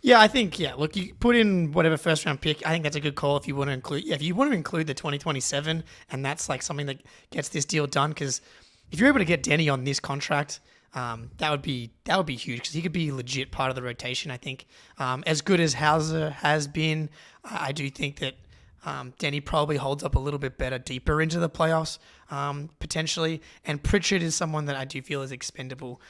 Yeah, I think, look, you put in whatever first round pick. I think that's a good call if you want to include, if you want to include the 2027, and that's like something that gets this deal done. Because if you're able to get Denny on this contract, that would be huge, because he could be legit part of the rotation. I think as good as Hauser has been, I do think that Denny probably holds up a little bit better deeper into the playoffs, potentially. And Pritchard is someone that I do feel is expendable.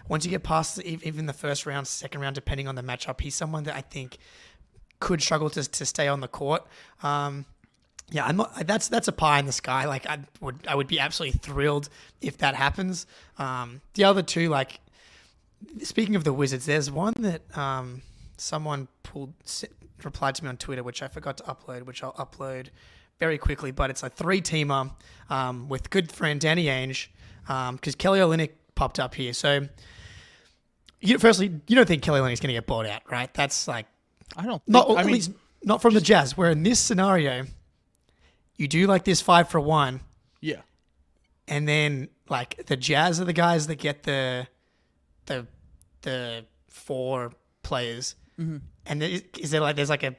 Once you get past even the first round, second round, depending on the matchup, he's someone that I think could struggle to stay on the court. I'm not. That's a pie in the sky. Like, I would be absolutely thrilled if that happens. The other two, like, speaking of the Wizards, there's one that someone replied to me on Twitter, which I forgot to upload, which I'll upload very quickly. But it's a 3-teamer with good friend Danny Ainge, because Kelly Olynyk popped up here. So, firstly, you don't think Kelly Olynyk's going to get bought out, right? That's like, I don't. At least not from the Jazz. Where in this scenario, you do like this 5-for-1, and then like the Jazz are the guys that get the 4 players. Mm-hmm. And there's like a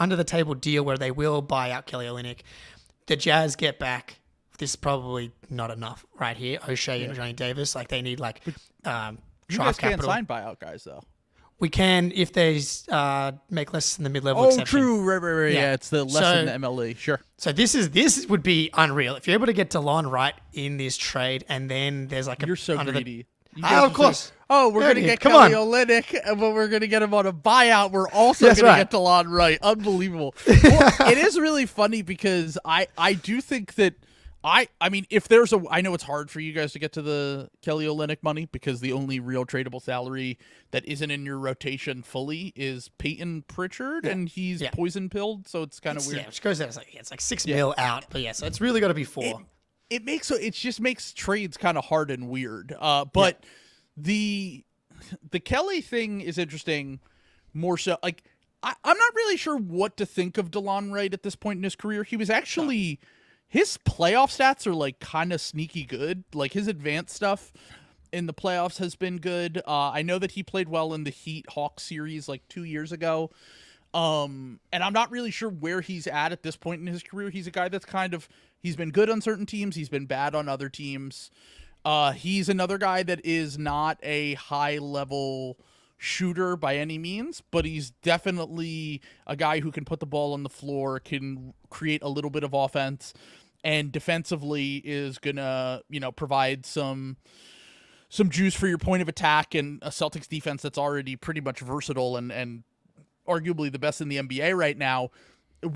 under the table deal where they will buy out Kelly Olynyk. The Jazz get back. This is probably not enough right here. O'Shea and Johnny Davis, like, they need like you draft guys can't capital. sign buyout guys though. We can if they make less than the mid-level exception. True. Right. Yeah, it's the less than the MLE. Sure. So this would be unreal if you're able to get DeLon Wright in this trade, and then there's like you're so greedy. Of course. We're going to get Kelly Olynyk, but we're going to get him on a buyout. We're also going to get DeLon Wright. Unbelievable. Well, it is really funny because I do think that I mean, if there's I know it's hard for you guys to get to the Kelly Olynyk money because the only real tradable salary that isn't in your rotation fully is Peyton Pritchard, and he's poison pilled, so it's kind of weird. Yeah, which goes out, it's like 6 mil out, but so it's really got to be 4. It just makes trades kind of hard and weird. But the Kelly thing is interesting more so. Like, I'm not really sure what to think of DeLon Wright at this point in his career. He was actually his playoff stats are like kind of sneaky good. Like, his advanced stuff in the playoffs has been good. I know that he played well in the Heat Hawks series like 2 years ago. And I'm not really sure where he's at this point in his career. He's a guy that's he's been good on certain teams. He's been bad on other teams. He's another guy that is not a high level shooter by any means, but he's definitely a guy who can put the ball on the floor, can create a little bit of offense, and defensively is gonna, provide some some juice for your point of attack and a Celtics defense that's already pretty much versatile and arguably the best in the NBA right now,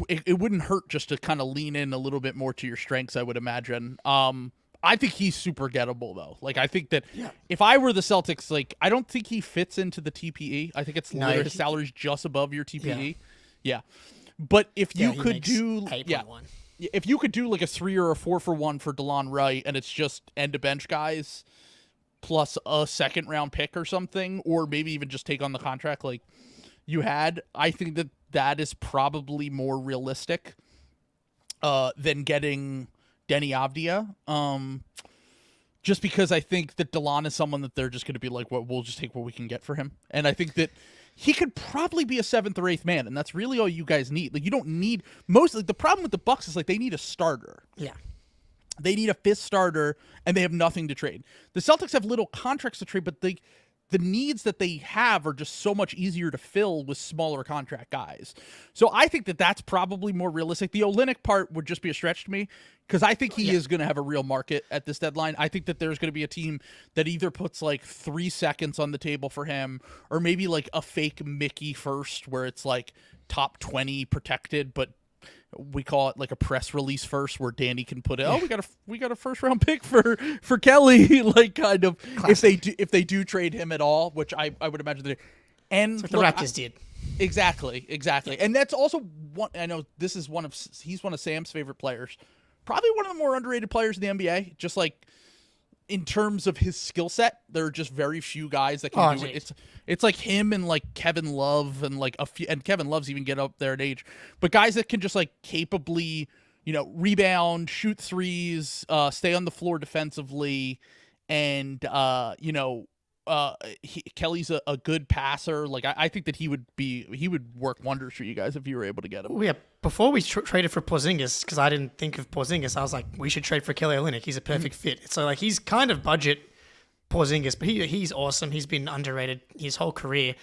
it wouldn't hurt just to kind of lean in a little bit more to your strengths, I would imagine. I think he's super gettable, though. Like, I think that if I were the Celtics, like, I don't think he fits into the TPE. I think it's literally his salary's just above your TPE. Yeah. But if you could do... if you could do like a 3 or a 4 for 1 for DeLon Wright and it's just end of bench guys plus a second round pick or something, or maybe even just take on the contract like you had, I think that is probably more realistic than getting Denny Avdia. Just because I think that DeLon is someone that they're just going to be like, well, we'll just take what we can get for him. And I think that he could probably be a 7th or 8th man, and that's really all you guys need. Like, you don't need the problem with the Bucks is like they need a starter. Yeah. They need a 5th starter, and they have nothing to trade. The Celtics have little contracts to trade, but the needs that they have are just so much easier to fill with smaller contract guys. So I think that that's probably more realistic. The Olynyk part would just be a stretch to me because I think he is going to have a real market at this deadline. I think that there's going to be a team that either puts like 3 seconds on the table for him or maybe like a fake Mickey first where it's like top 20 protected, but we call it like a press release first where Danny can put it. Oh, we got a first round pick for Kelly. Like kind of classic. if they do trade him at all, which I would imagine they. And like the Raptors did. Exactly. And that's also one. I know this is he's one of Sam's favorite players, probably one of the more underrated players in the NBA. Just like in terms of his skill set, there are just very few guys that can do it. It's like him and like Kevin Love and like a few, and Kevin Love's even get up there in age, but guys that can just like capably, rebound, shoot threes, stay on the floor defensively, and Kelly's a good passer. Like I think that he would work wonders for you guys if you were able to get him. Well, yeah, before we traded for Porzingis, because I didn't think of Porzingis, I was like, we should trade for Kelly Olynyk. He's a perfect fit. So like he's kind of budget Porzingis, but he's awesome. He's been underrated his whole career.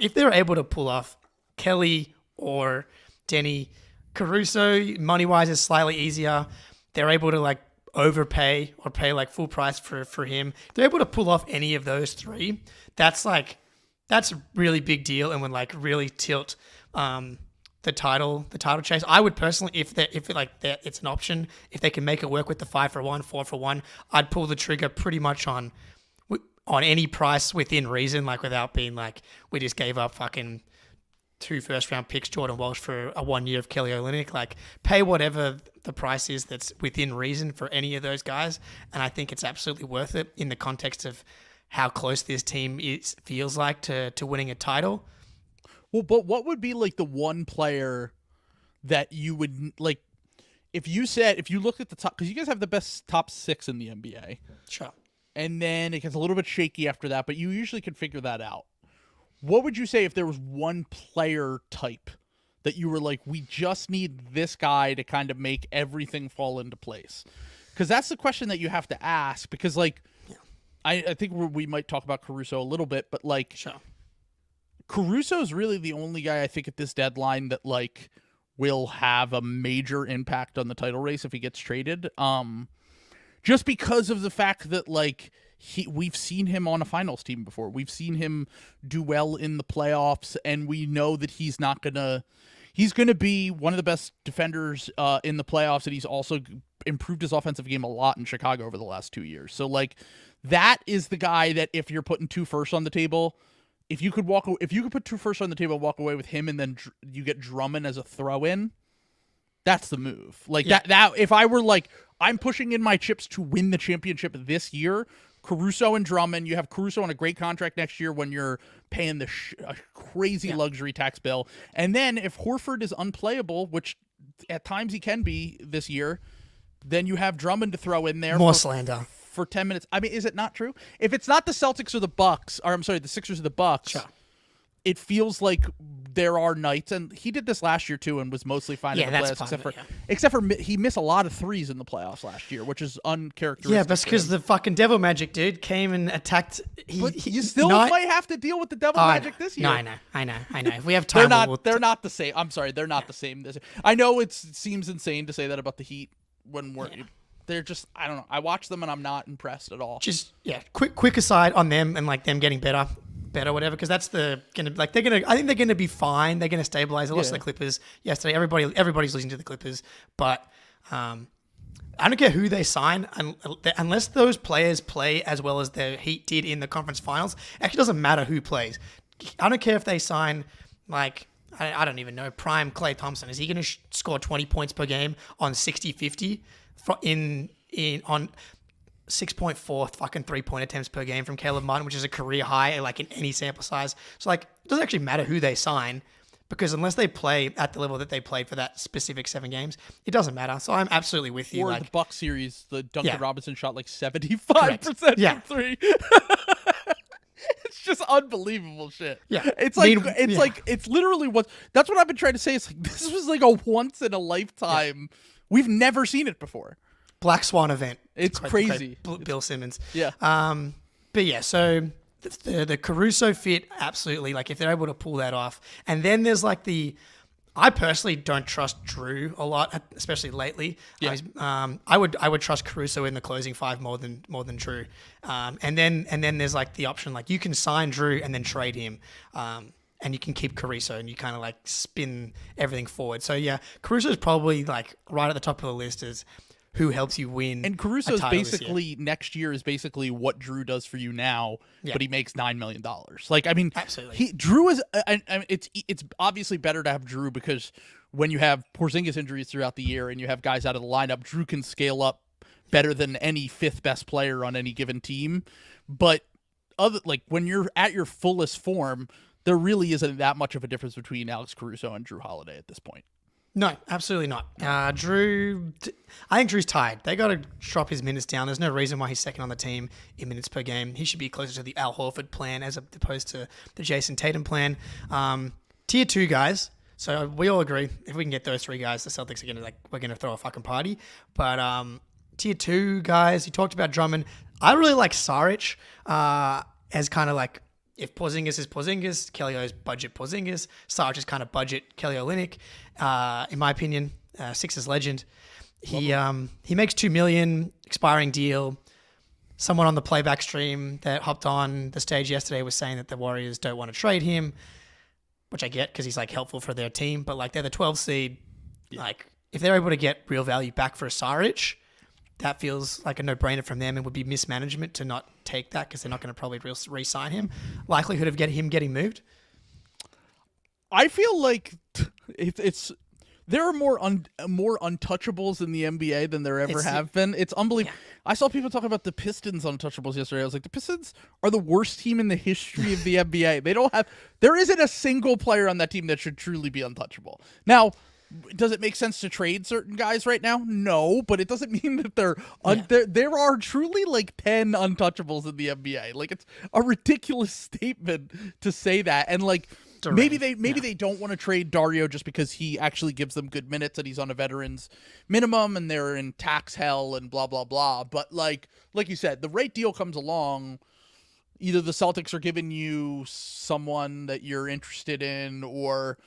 If they're able to pull off Kelly or Denny, Caruso, money-wise is slightly easier. They're able to like overpay or pay like full price for him. If they're able to pull off any of those 3, that's a really big deal and would like really tilt the title chase. I would personally, if it's an option, if they can make it work with the 5 for 1, 4 for 1, I'd pull the trigger pretty much on any price within reason, like without being like, we just gave up fucking 2 first-round picks, Jordan Walsh, for a 1 year of Kelly Olynyk. Like, pay whatever the price is that's within reason for any of those guys, and I think it's absolutely worth it in the context of how close this team feels like to winning a title. Well, but what would be like the one player that you would like if you looked at the top, because you guys have the best top 6 in the NBA. Sure. And then it gets a little bit shaky after that, but you usually can figure that out. What would you say if there was one player type that you were like, we just need this guy to kind of make everything fall into place? Because that's the question that you have to ask. Because, like, I think we might talk about Caruso a little bit, but, like, sure. Caruso is really the only guy I think at this deadline that, like, will have a major impact on the title race if he gets traded. Just because of the fact that, like, we've seen him on a finals team before. We've seen him do well in the playoffs, and we know that he's going to be one of the best defenders in the playoffs, and he's also improved his offensive game a lot in Chicago over the last 2 years. So, like, that is the guy that if you're putting 2 firsts on the table, if you could put 2 firsts on the table, walk away with him, and then you get Drummond as a throw-in, that's the move. Like, that if I were like, I'm pushing in my chips to win the championship this year, Caruso and Drummond. You have Caruso on a great contract next year when you're paying a crazy luxury tax bill. And then if Horford is unplayable, which at times he can be this year, then you have Drummond to throw in there. More slander. For 10 minutes. I mean, is it not true? If it's not the Celtics or the Bucks, or I'm sorry, the Sixers or the Bucks, sure. It feels like there are nights, and he did this last year too, and was mostly fine in the playoffs, except for he missed a lot of threes in the playoffs last year, which is uncharacteristic. Yeah, that's because the fucking Devil Magic dude came and attacked. You still might have to deal with the Devil Magic this year. No, I know. If we have time, they're not the same. I'm sorry, they're not the same. I know it seems insane to say that about the Heat when we're they're just, I don't know. I watch them and I'm not impressed at all. Just quick aside on them and like them getting better, whatever, because that's I think they're gonna be fine. They're gonna stabilize. They lost to the Clippers yesterday. Everybody's losing to the Clippers, but I don't care who they sign unless those players play as well as the Heat did in the conference finals. It actually doesn't matter who plays. I don't care if they sign like I don't even know prime Klay Thompson. Is he going to score 20 points per game on 60-50 on 6.4 fucking 3-point attempts per game from Caleb Martin, which is a career high like in any sample size. So like it doesn't actually matter who they sign. Because unless they play at the level that they played for that specific 7 games, it doesn't matter. So I'm absolutely with you. Or like the Bucks series, the Duncan Robinson shot like 75% Correct. from 3. It's just unbelievable shit. Yeah. It's like it's literally that's what I've been trying to say. It's like this was like a once in a lifetime. Yeah. We've never seen it before. Black Swan event. It's crazy. Bill Simmons. Yeah. But yeah, so the Caruso fit, absolutely. Like if they're able to pull that off, and then there's like I personally don't trust Drew a lot, especially lately. Yeah. I would trust Caruso in the closing 5 more than Drew. And then there's like the option like you can sign Drew and then trade him. And you can keep Caruso and you kind of like spin everything forward. So yeah, Caruso is probably like right at the top of the list as who helps you win. And Caruso is basically next year is basically what Drew does for you now, but he makes $9 million. Like, I mean, absolutely. Drew is, I mean, it's obviously better to have Drew because when you have Porzingis injuries throughout the year and you have guys out of the lineup, Drew can scale up better than any 5th best player on any given team. But when you're at your fullest form, there really isn't that much of a difference between Alex Caruso and Drew Holiday at this point. No, absolutely not. Drew, I think Drew's tired. They got to drop his minutes down. There's no reason why he's second on the team in minutes per game. He should be closer to the Al Horford plan as opposed to the Jason Tatum plan. Tier 2 guys. So we all agree if we can get those 3 guys, the Celtics are we're gonna throw a fucking party. But tier 2 guys, you talked about Drummond. I really like Saric as kind of like. If Porzingis is Porzingis, Kelly-O's budget Porzingis. Sarge is kind of budget Kelly Olynyk. In my opinion, Sixers legend. He makes $2 million, expiring deal. Someone on the playback stream that hopped on the stage yesterday was saying that the Warriors don't want to trade him, which I get because he's like helpful for their team. But like they're the 12 seed. Yeah. Like if they're able to get real value back for Saric, that feels like a no-brainer from them and would be mismanagement to not take that because they're not going to probably re-sign him. Likelihood of him getting moved? I feel like there are more untouchables in the NBA than there ever have been. It's unbelievable. Yeah. I saw people talk about the Pistons untouchables yesterday. I was like, the Pistons are the worst team in the history of the NBA. There isn't a single player on that team that should truly be untouchable. Now, does it make sense to trade certain guys right now? No, but it doesn't mean that there are truly like 10 untouchables in the NBA. Like it's a ridiculous statement to say that. And like maybe they don't want to trade Dario just because he actually gives them good minutes and he's on a veteran's minimum and they're in tax hell and blah blah blah. But like you said, the right deal comes along. Either the Celtics are giving you someone that you're interested in or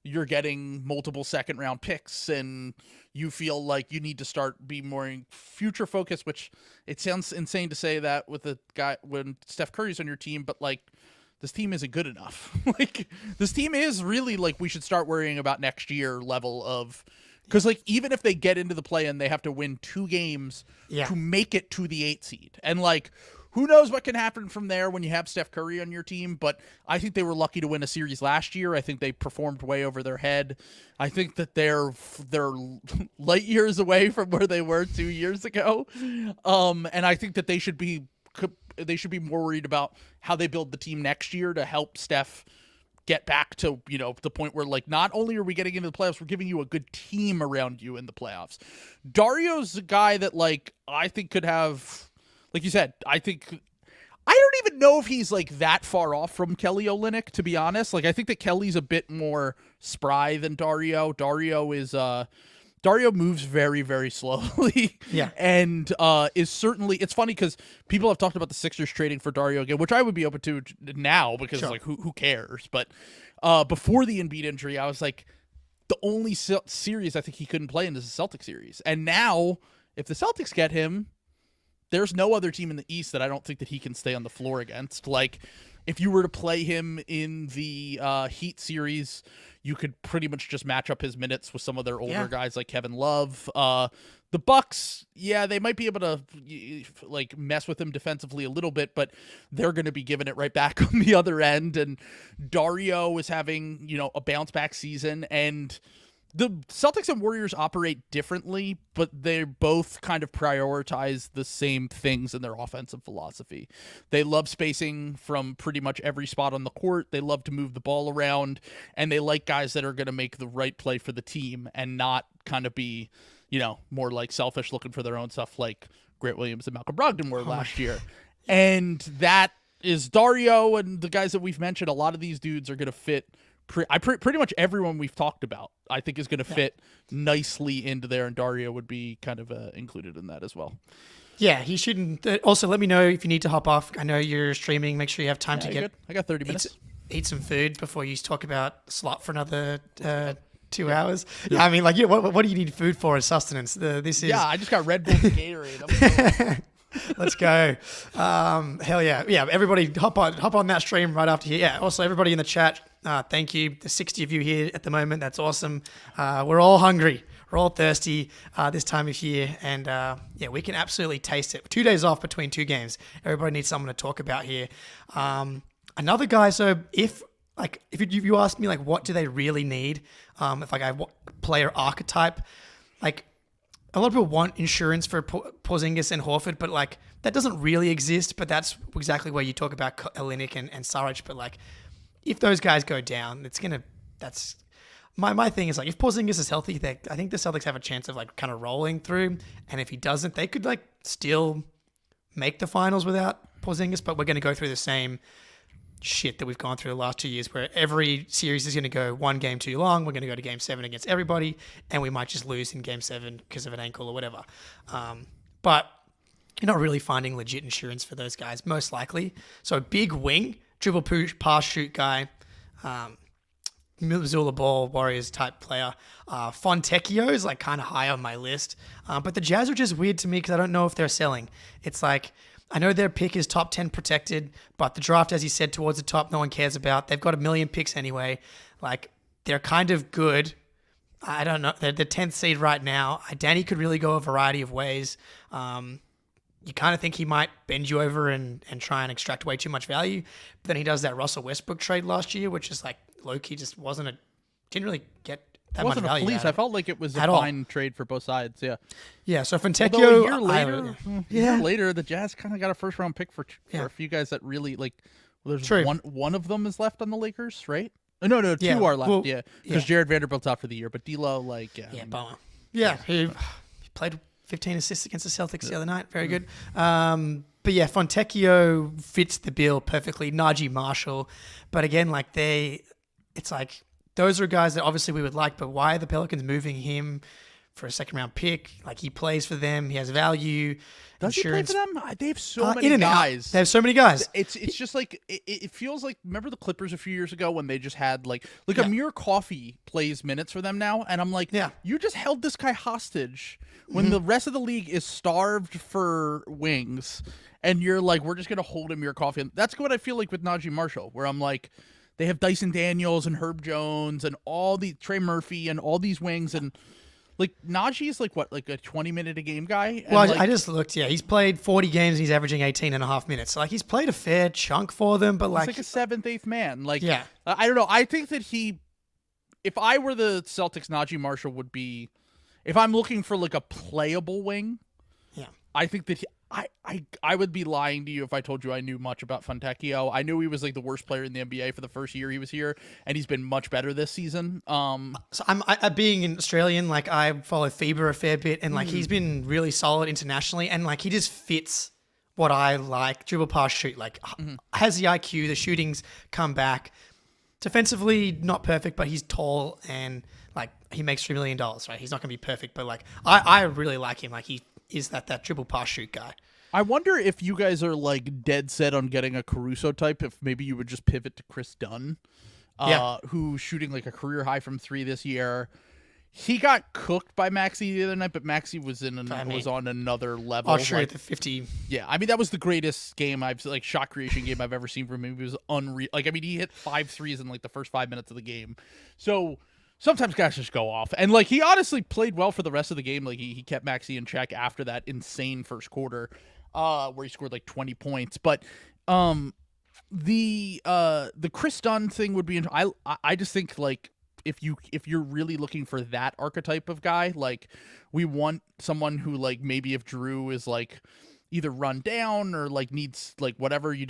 you're getting multiple 2nd-round picks and you feel like you need to start being more future focused, which it sounds insane to say that with a guy when Steph Curry's on your team, but like this team isn't good enough. Like this team is really like we should start worrying about next year level of because like even if they get into the play-in, they have to win 2 games to make it to the 8 seed. And like who knows what can happen from there when you have Steph Curry on your team, but I think they were lucky to win a series last year. I think they performed way over their head. I think that they're light years away from where they were 2 years ago. And I think that they should be more worried about how they build the team next year to help Steph get back to, the point where like not only are we getting into the playoffs, we're giving you a good team around you in the playoffs. Dario's a guy that like I think could have, like you said, I don't even know if he's like that far off from Kelly Olynyk, to be honest. Like I think that Kelly's a bit more spry than Dario. Dario moves very, very slowly. Yeah. And is certainly, it's funny because people have talked about the Sixers trading for Dario again, which I would be open to now because like who cares? But before the Embiid injury, I was like, the only series I think he couldn't play in is the Celtics series. And now if the Celtics get him, there's no other team in the East that I don't think that he can stay on the floor against. Like, if you were to play him in the Heat series, you could pretty much just match up his minutes with some of their older guys like Kevin Love. The Bucks, they might be able to like mess with him defensively a little bit, but they're going to be giving it right back on the other end. And Dario is having, a bounce back season, and the Celtics and Warriors operate differently, but they both kind of prioritize the same things in their offensive philosophy. They love spacing from pretty much every spot on the court. They love to move the ball around, and they like guys that are going to make the right play for the team and not kind of be, more like selfish looking for their own stuff like Grant Williams and Malcolm Brogdon were last year. And that is Dario and the guys that we've mentioned. A lot of these dudes are going to fit pretty much everyone we've talked about, I think, is going to fit nicely into there, and Dario would be kind of included in that as well. Yeah, he shouldn't. Also, let me know if you need to hop off. I know you're streaming. Make sure you have time to get. Good. I got 30 minutes. Eat some food before you talk about slot for another 2 hours. Yeah, I mean, like, what do you need food for as sustenance? I just got Red Bull and Gatorade. Let's go. Hell yeah. Yeah, everybody hop on that stream right after here. Yeah, also everybody in the chat, thank you. There's 60 of you here at the moment. That's awesome. We're all hungry. We're all thirsty this time of year. And we can absolutely taste it. 2 days off between two games. Everybody needs someone to talk about here. Another guy, so if you ask me, like, what do they really need? What player archetype, like, a lot of people want insurance for Porzingis and Horford, but like that doesn't really exist. But that's exactly where you talk about Olynyk and Saric. But like, if those guys go down, that's my thing is, like, if Porzingis is healthy, I think the Celtics have a chance of like kind of rolling through. And if he doesn't, they could like still make the finals without Porzingis. But we're going to go through the same shit that we've gone through the last 2 years, where every series is going to go one game too long. We're going to go to game 7 against everybody, and we might just lose in game 7 because of an ankle or whatever. But you're not really finding legit insurance for those guys, most likely. So a big wing, dribble, push, pass, shoot guy, Missoula Ball, Warriors type player. Fontecchio is like kind of high on my list. But the Jazz are just weird to me because I don't know if they're selling. It's like, I know their pick is top 10 protected, but the draft, as you said, towards the top, no one cares about. They've got 1 million picks anyway. Like, they're kind of good. I don't know. They're the 10th seed right now. Danny could really go a variety of ways. You kind of think he might bend you over and try and extract way too much value. But then he does that Russell Westbrook trade last year, which is like, low-key just didn't really get that much value. It wasn't a fleece. I felt like it was a fine trade for both sides. Yeah. Yeah. So Fontecchio, a year later, the Jazz kind of got a first-round pick for a few guys that really like. Well, there's one of them is left on the Lakers, right? No, two are left. Because Jared Vanderbilt's out for the year, but D'Lo, bummer. Yeah, he played 15 assists against the Celtics the other night. Very good. But yeah, Fontecchio fits the bill perfectly. Najee Marshall, but again, like it's like, those are guys that obviously we would like, but why are the Pelicans moving him for a second-round pick? Like, he plays for them. He has value. Does insurance. He play for them? They have so many guys. They have so many guys. It's just like, it feels like, remember the Clippers a few years ago when they just had like Amir Coffey plays minutes for them now? And I'm like, you just held this guy hostage when the rest of the league is starved for wings. And you're like, we're just going to hold Amir Coffey. And that's what I feel like with Najee Marshall, where I'm like, they have Dyson Daniels and Herb Jones and all the Trey Murphy and all these wings, and like Najee is like a 20-minute a game guy. And well, I just looked. Yeah, he's played 40 games and he's averaging 18 and a half minutes. So like, he's played a fair chunk for them, but he's like a 7th, 8th man. Like, I don't know. I think that if I were the Celtics, Najee Marshall would be. If I'm looking for like a playable wing, I think that I would be lying to you if I told you I knew much about Fontecchio. I knew he was like the worst player in the NBA for the first year he was here, and he's been much better this season. So I being an Australian, like, I follow FIBA a fair bit, and like he's been really solid internationally, and like he just fits what I like. Dribble, pass, shoot. Like, has the IQ, the shooting's come back. Defensively, not perfect, but he's tall and like he makes $3 million, right? He's not going to be perfect, but like I really like him. Like, he is that dribble, pass, shoot guy. I wonder if you guys are like dead set on getting a Caruso type, if maybe you would just pivot to Chris Dunn, who's shooting like a career high from 3 this year. He got cooked by Maxey the other night, but Maxey was was on another level. Oh, sure, the 50. Yeah, I mean that was the greatest game shot creation game I've ever seen from him. It was unreal. Like, I mean, he hit 5 threes in like the first 5 minutes of the game. So sometimes guys just go off, and like he honestly played well for the rest of the game. Like he kept Maxey in check after that insane first quarter, where he scored like 20 points. But the Chris Dunn thing would be. I just think like. If you're really looking for that archetype of guy, like we want someone who like maybe if Drew is like either run down or like needs like whatever, you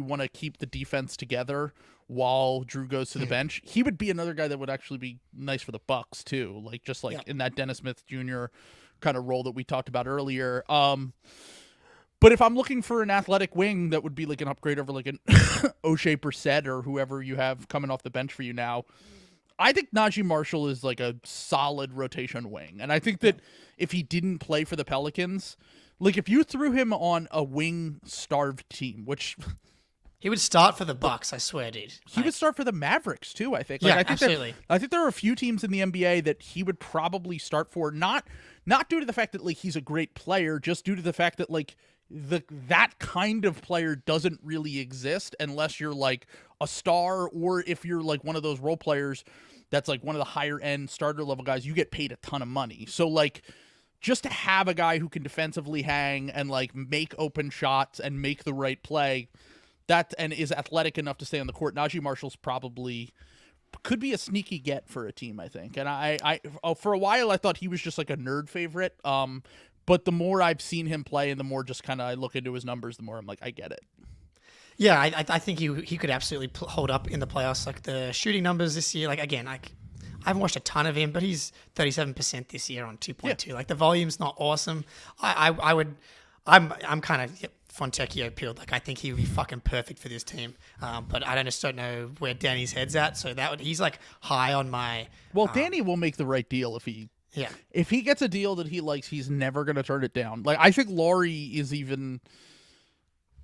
want to keep the defense together while Drew goes to the bench. He would be another guy that would actually be nice for the Bucks too, like just like in that Dennis Smith Jr. kind of role that we talked about earlier. But if I'm looking for an athletic wing that would be like an upgrade over like an O'Shea Brissett or whoever you have coming off the bench for you now, I think Najee Marshall is like a solid rotation wing. And I think that if he didn't play for the Pelicans, like if you threw him on a wing-starved team, which... He would start for the Bucks, I swear, dude. He would start for the Mavericks, too, I think. Yeah, I think absolutely. I think there are a few teams in the NBA that he would probably start for, not due to the fact that like he's a great player, just due to the fact that like that kind of player doesn't really exist unless you're like a star, or if you're like one of those role players that's like one of the higher end starter level guys, you get paid a ton of money. So like just to have a guy who can defensively hang and like make open shots and make the right play, and is athletic enough to stay on the court, Najee Marshall's probably could be a sneaky get for a team, I think. And I for a while I thought he was just like a nerd favorite. But the more I've seen him play and the more just kind of I look into his numbers, the more I'm like, I get it. Yeah, I think he could absolutely hold up in the playoffs. Like the shooting numbers this year, like again, like I haven't watched a ton of him, but he's 37% this year on 2.2. Yeah. Like the volume's not awesome. I'm kind of Fontecchio peeled. Like I think he would be fucking perfect for this team. But I just don't know where Danny's head's at. So he's like high on my. Well, Danny will make the right deal if he. Yeah. If he gets a deal that he likes, he's never going to turn it down. Like I think Laurie is even.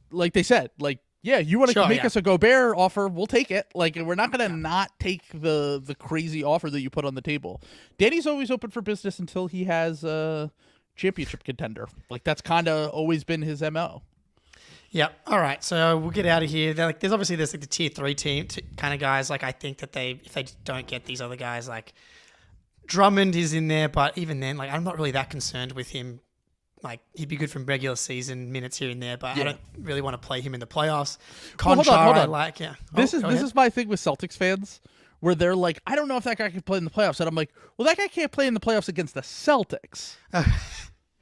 Like they said, like. Yeah, you want to make us a Gobert offer, we'll take it. Like, we're not going to not take the crazy offer that you put on the table. Danny's always open for business until he has a championship contender. Like, that's kind of always been his MO. Yeah. All right. So we'll get out of here. There's obviously like the tier 3 team kind of guys. Like, I think that if they don't get these other guys, like Drummond is in there, but even then, like, I'm not really that concerned with him. Like, he'd be good from regular season minutes here and there, but I don't really want to play him in the playoffs. Hold on. Yeah. This is my thing with Celtics fans, where they're like, I don't know if that guy can play in the playoffs. And I'm like, well, that guy can't play in the playoffs against the Celtics.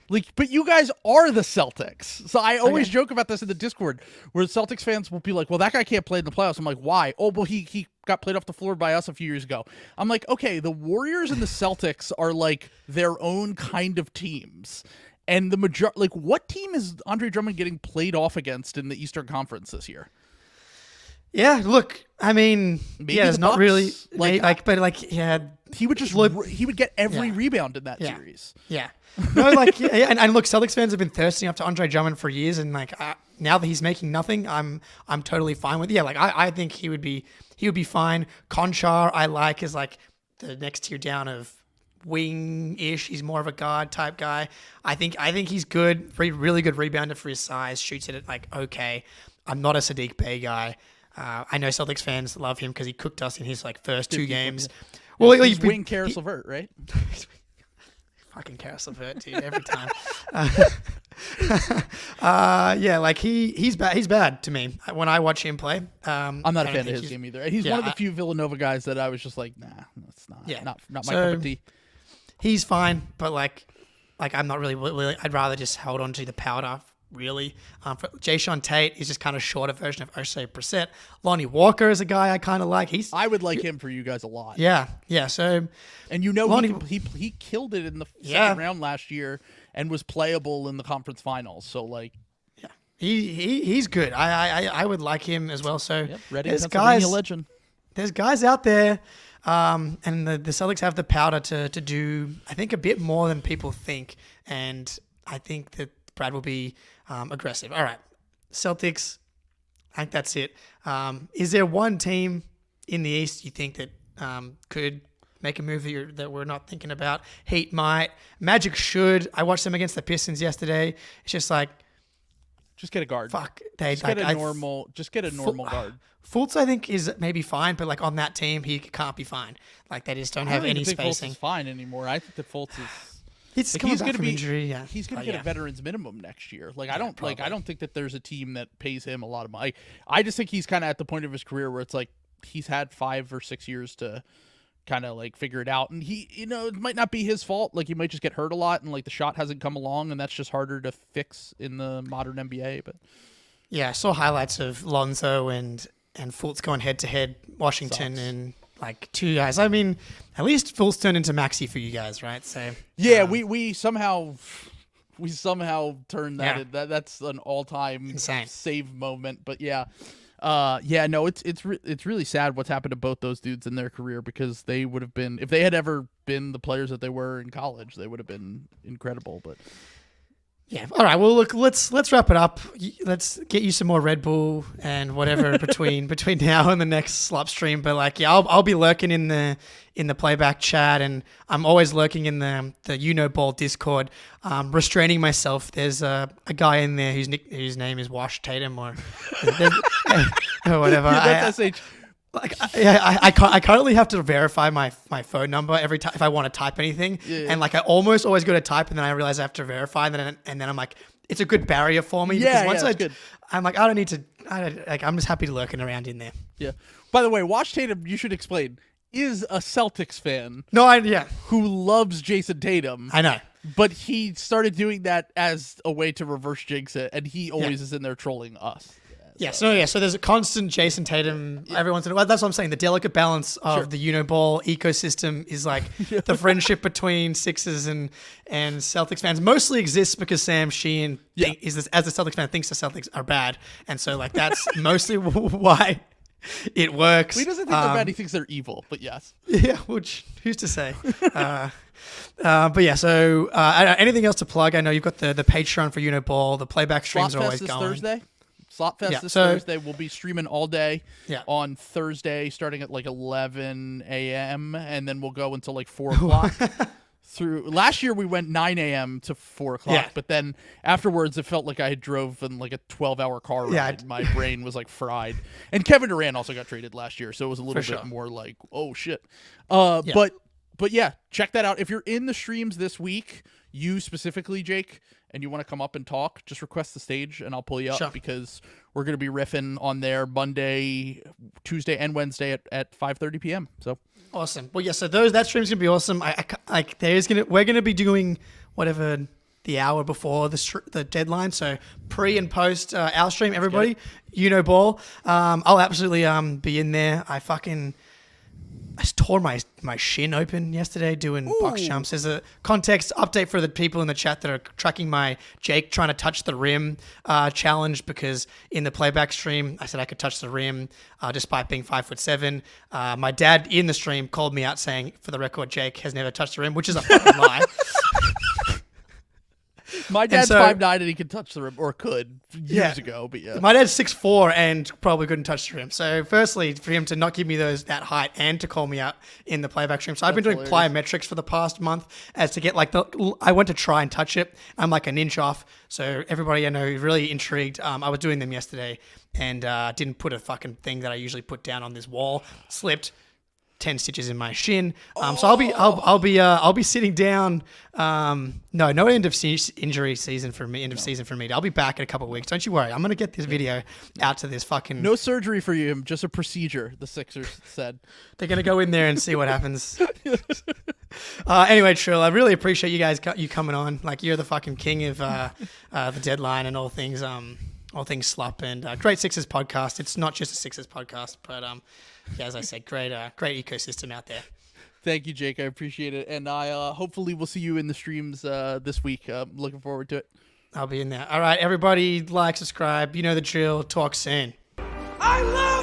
Like, but you guys are the Celtics. So I always joke about this in the Discord, where Celtics fans will be like, well, that guy can't play in the playoffs. I'm like, why? Oh, well, he got played off the floor by us a few years ago. I'm like, okay, the Warriors and the Celtics are like their own kind of teams. And the majority, like, what team is Andre Drummond getting played off against in the Eastern Conference this year? Yeah, look, I mean, Maybe it's not Bucks. really he would just he would get every rebound in that series. Yeah, no, like, and look, Celtics fans have been thirsting after Andre Drummond for years, and like now that he's making nothing, I'm totally fine with. Yeah, like I think he would be fine. Conchar, I like, is like the next tier down of wing-ish. He's more of a guard type guy. I think he's good, really good rebounder for his size, shoots it like okay. I'm not a Sadiq Bey guy. I know Celtics fans love him because he cooked us in his like first 2 games. Well, he's wing Karis LeVert, right? Fucking Karis LeVert, dude, every time. Yeah, like he's bad. He's bad to me when I watch him play. I'm not a fan of his game either. He's one of the few Villanova guys that I was just like, nah, that's not. Yeah, not my cup of tea. He's fine, but like I'm not really. I'd rather just hold on to the powder. Really, Jayshawn Tate is just kind of shorter version of O'Shea Brissett. Lonnie Walker is a guy I kind of like. I would like him for you guys a lot. Yeah. So, and Lonnie, he killed it in the second round last year and was playable in the conference finals. So like, yeah, he's good. I would like him as well. So Reading, Pennsylvania legend. There's guys out there, and the Celtics have the powder to do I think a bit more than people think, and I think that Brad will be aggressive. All right, Celtics, I think that's it. Is there one team in the East you think that could make a move that we're not thinking about. Heat might. Magic should. I watched them against the Pistons yesterday. It's just like, just get a guard. fuck. Just get a normal guard. Fultz, I think, is maybe fine, but like on that team, he can't be fine. Like they just don't have any think spacing. Fultz is fine anymore. I think that Fultz is. It's coming back from injury. Yeah, he's going to get a veteran's minimum next year. Like I don't think that there's a team that pays him a lot of money. I just think he's kind of at the point of his career where it's like he's had 5 or 6 years to kind of like figure it out, and he, it might not be his fault. Like he might just get hurt a lot, and like the shot hasn't come along, and that's just harder to fix in the modern NBA. But yeah, I saw highlights of Lonzo and Fultz going head to head, Washington, and like 2 guys. I mean, at least Fultz turned into Maxey for you guys, right? So yeah, we somehow turned that. Yeah. That's an all-time Insane save moment. But no, it's really sad what's happened to both those dudes in their career, because they would have been, if they had ever been the players that they were in college, they would have been incredible. But yeah, all right. Well, look, let's wrap it up. Let's get you some more Red Bull and whatever between now and the next slop stream. But like, yeah, I'll be lurking in the playback chat, and I'm always lurking in the Ball Discord, restraining myself. There's a guy in there whose name is Wash Tatum or whatever. Yeah, that's SH. I currently have to verify my phone number every time if I want to type anything, and like I almost always go to type, and then I realize I have to verify, and then I'm like, it's a good barrier for me. Yeah, because once good. I'm like, I don't need to. I'm just happy lurking around in there. Yeah. By the way, Wash Tatum, you should explain, is a Celtics fan. No, who loves Jason Tatum. I know. But he started doing that as a way to reverse jinx it, and he always is in there trolling us. So there's a constant Jason Tatum every once in a while. That's what I'm saying. The delicate balance of the Uniball ecosystem is like the friendship between Sixers and Celtics fans mostly exists because Sam Sheehan as the Celtics fan thinks the Celtics are bad, and so like that's mostly why it works. He doesn't think they're bad. He thinks they're evil. But yes. Yeah, which who's to say? But yeah, so anything else to plug? I know you've got the Patreon for Uniball. The playback streams are always going. Thursday. Slotfest this Thursday. We'll be streaming all day on Thursday, starting at like 11 a.m. and then we'll go until like 4 o'clock. Through last year, we went 9 a.m. to 4 o'clock, but then afterwards, it felt like I had drove in like a 12-hour car ride. My brain was like fried. And Kevin Durant also got traded last year, so it was a little bit more like, oh shit. But yeah, check that out. If you're in the streams this week, you specifically, Jake, and you want to come up and talk, just request the stage and I'll pull you up because we're going to be riffing on there Monday, Tuesday, and Wednesday at 5:30 p.m. So awesome. Well, yeah. So that stream's gonna be awesome. We're gonna be doing whatever the hour before the deadline. So pre and post our stream, everybody. Ball. I'll absolutely be in there. I tore my shin open yesterday doing box jumps. There's a context update for the people in the chat that are tracking my Jake trying to touch the rim challenge, because in the playback stream, I said I could touch the rim despite being 5'7". My dad in the stream called me out saying, for the record, Jake has never touched the rim, which is a fucking lie. My dad's 5'9" and he can touch the rim, or could years ago, but yeah. My dad's 6'4" and probably couldn't touch the rim. So firstly, for him to not give me that height and to call me out in the playback stream. So I've been doing plyometrics for the past month as to get I went to try and touch it. I'm like an inch off. So everybody I know is really intrigued. I was doing them yesterday and didn't put a fucking thing that I usually put down on this wall. Slipped. 10 stitches in my shin. So I'll be sitting down. No end of injury season for me. End of season for me. I'll be back in a couple of weeks. Don't you worry. I'm gonna get this video out to this fucking. No surgery for you. Just a procedure. The Sixers said they're gonna go in there and see what happens. Anyway, Trill, I really appreciate you guys coming on. Like you're the fucking king of the deadline and all things slop and great Sixers podcast. It's not just a Sixers podcast, but yeah, as I said, great ecosystem out there. Thank you, Jake. I appreciate it. And I hopefully we'll see you in the streams this week. Looking forward to it. I'll be in there. All right, everybody, like, subscribe. You know the drill. Talk soon. I love